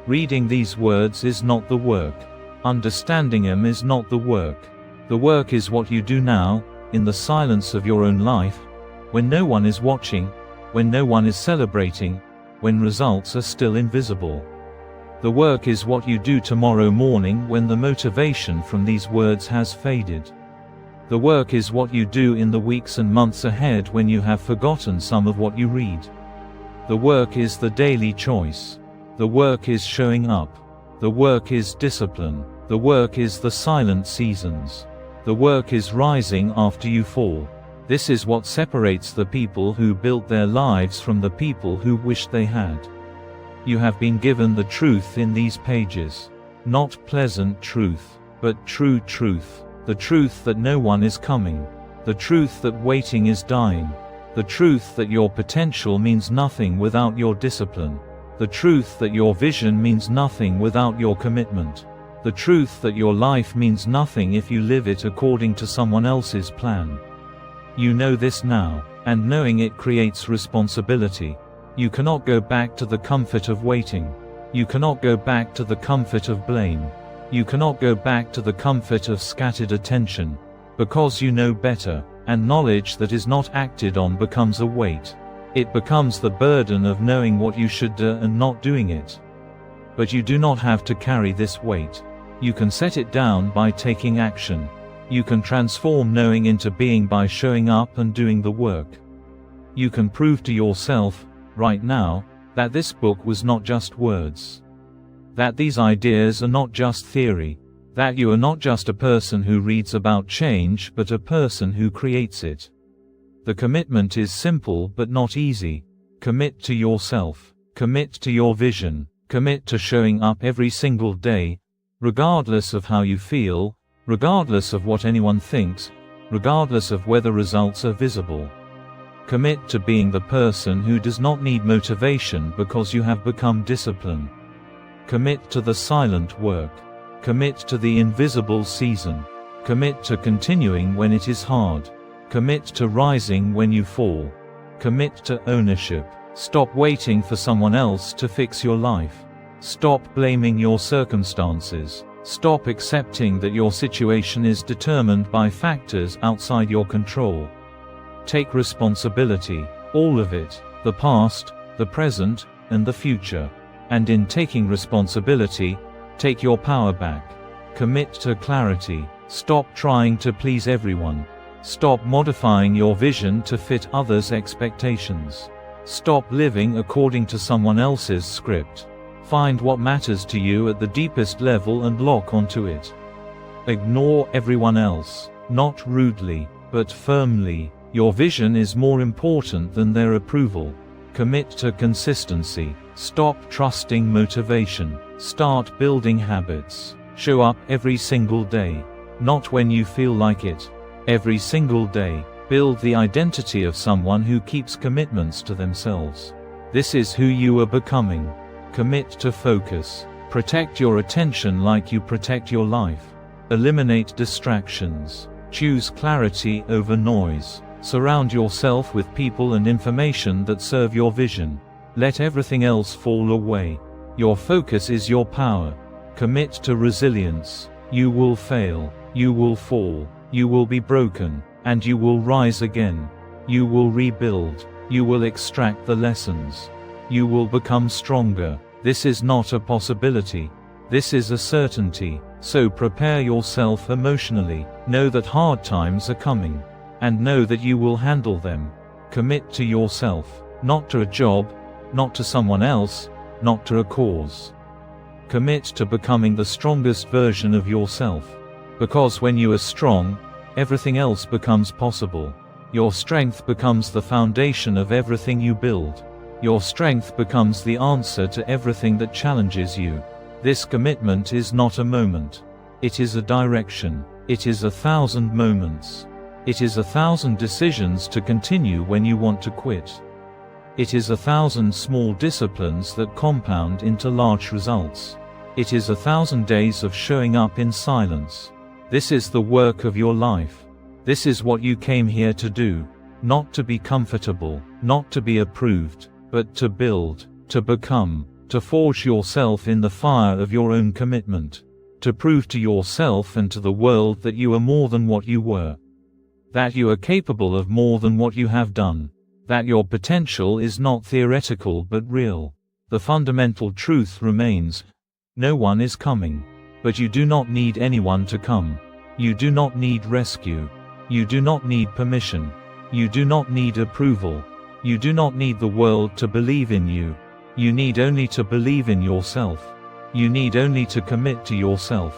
Reading these words is not the work. Understanding them is not the work. The work is what you do now, in the silence of your own life, when no one is watching, when no one is celebrating, when results are still invisible. The work is what you do tomorrow morning when the motivation from these words has faded. The work is what you do in the weeks and months ahead when you have forgotten some of what you read. The work is the daily choice. The work is showing up. The work is discipline. The work is the silent seasons. The work is rising after you fall. This is what separates the people who built their lives from the people who wished they had. You have been given the truth in these pages. Not pleasant truth, but true truth. The truth that no one is coming. The truth that waiting is dying. The truth that your potential means nothing without your discipline. The truth that your vision means nothing without your commitment. The truth that your life means nothing if you live it according to someone else's plan. You know this now, and knowing it creates responsibility. You cannot go back to the comfort of waiting. You cannot go back to the comfort of blame. You cannot go back to the comfort of scattered attention. Because you know better, and knowledge that is not acted on becomes a weight. It becomes the burden of knowing what you should do and not doing it. But you do not have to carry this weight. You can set it down by taking action. You can transform knowing into being by showing up and doing the work. You can prove to yourself, right now, that this book was not just words. That these ideas are not just theory. That you are not just a person who reads about change but a person who creates it. The commitment is simple but not easy. Commit to yourself. Commit to your vision. Commit to showing up every single day, regardless of how you feel, regardless of what anyone thinks, regardless of whether results are visible. Commit to being the person who does not need motivation because you have become disciplined. Commit to the silent work. Commit to the invisible season. Commit to continuing when it is hard. Commit to rising when you fall. Commit to ownership. Stop waiting for someone else to fix your life. Stop blaming your circumstances. Stop accepting that your situation is determined by factors outside your control. Take responsibility, all of it, the past, the present, and the future. And in taking responsibility, take your power back. Commit to clarity. Stop trying to please everyone. Stop modifying your vision to fit others' expectations. Stop living according to someone else's script. Find what matters to you at the deepest level and lock onto it. Ignore everyone else, not rudely, but firmly. Your vision is more important than their approval. Commit to consistency. Stop trusting motivation. Start building habits. Show up every single day. Not when you feel like it. Every single day. Build the identity of someone who keeps commitments to themselves. This is who you are becoming. Commit to focus. Protect your attention like you protect your life. Eliminate distractions. Choose clarity over noise. Surround yourself with people and information that serve your vision. Let everything else fall away. Your focus is your power. Commit to resilience. You will fail. You will fall. You will be broken. And you will rise again. You will rebuild. You will extract the lessons. You will become stronger. This is not a possibility. This is a certainty. So prepare yourself emotionally. Know that hard times are coming. And know that you will handle them. Commit to yourself. Not to a job, not to someone else, not to a cause. Commit to becoming the strongest version of yourself. Because when you are strong, everything else becomes possible. Your strength becomes the foundation of everything you build. Your strength becomes the answer to everything that challenges you. This commitment is not a moment. It is a direction. It is 1,000 moments. It is 1,000 decisions to continue when you want to quit. It is 1,000 small disciplines that compound into large results. It is 1,000 days of showing up in silence. This is the work of your life. This is what you came here to do. Not to be comfortable, not to be approved, but to build, to become, to forge yourself in the fire of your own commitment. To prove to yourself and to the world that you are more than what you were. That you are capable of more than what you have done. That your potential is not theoretical but real. The fundamental truth remains: no one is coming. But you do not need anyone to come. You do not need rescue. You do not need permission. You do not need approval. You do not need the world to believe in you. You need only to believe in yourself. You need only to commit to yourself.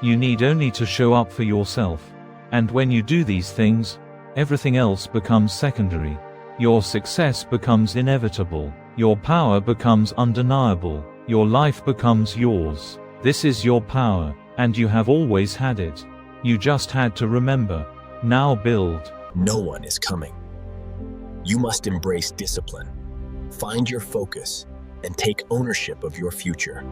You need only to show up for yourself. And when you do these things, everything else becomes secondary. Your success becomes inevitable. Your power becomes undeniable. Your life becomes yours. This is your power, and you have always had it. You just had to remember. Now build. No one is coming. You must embrace discipline, find your focus, and take ownership of your future.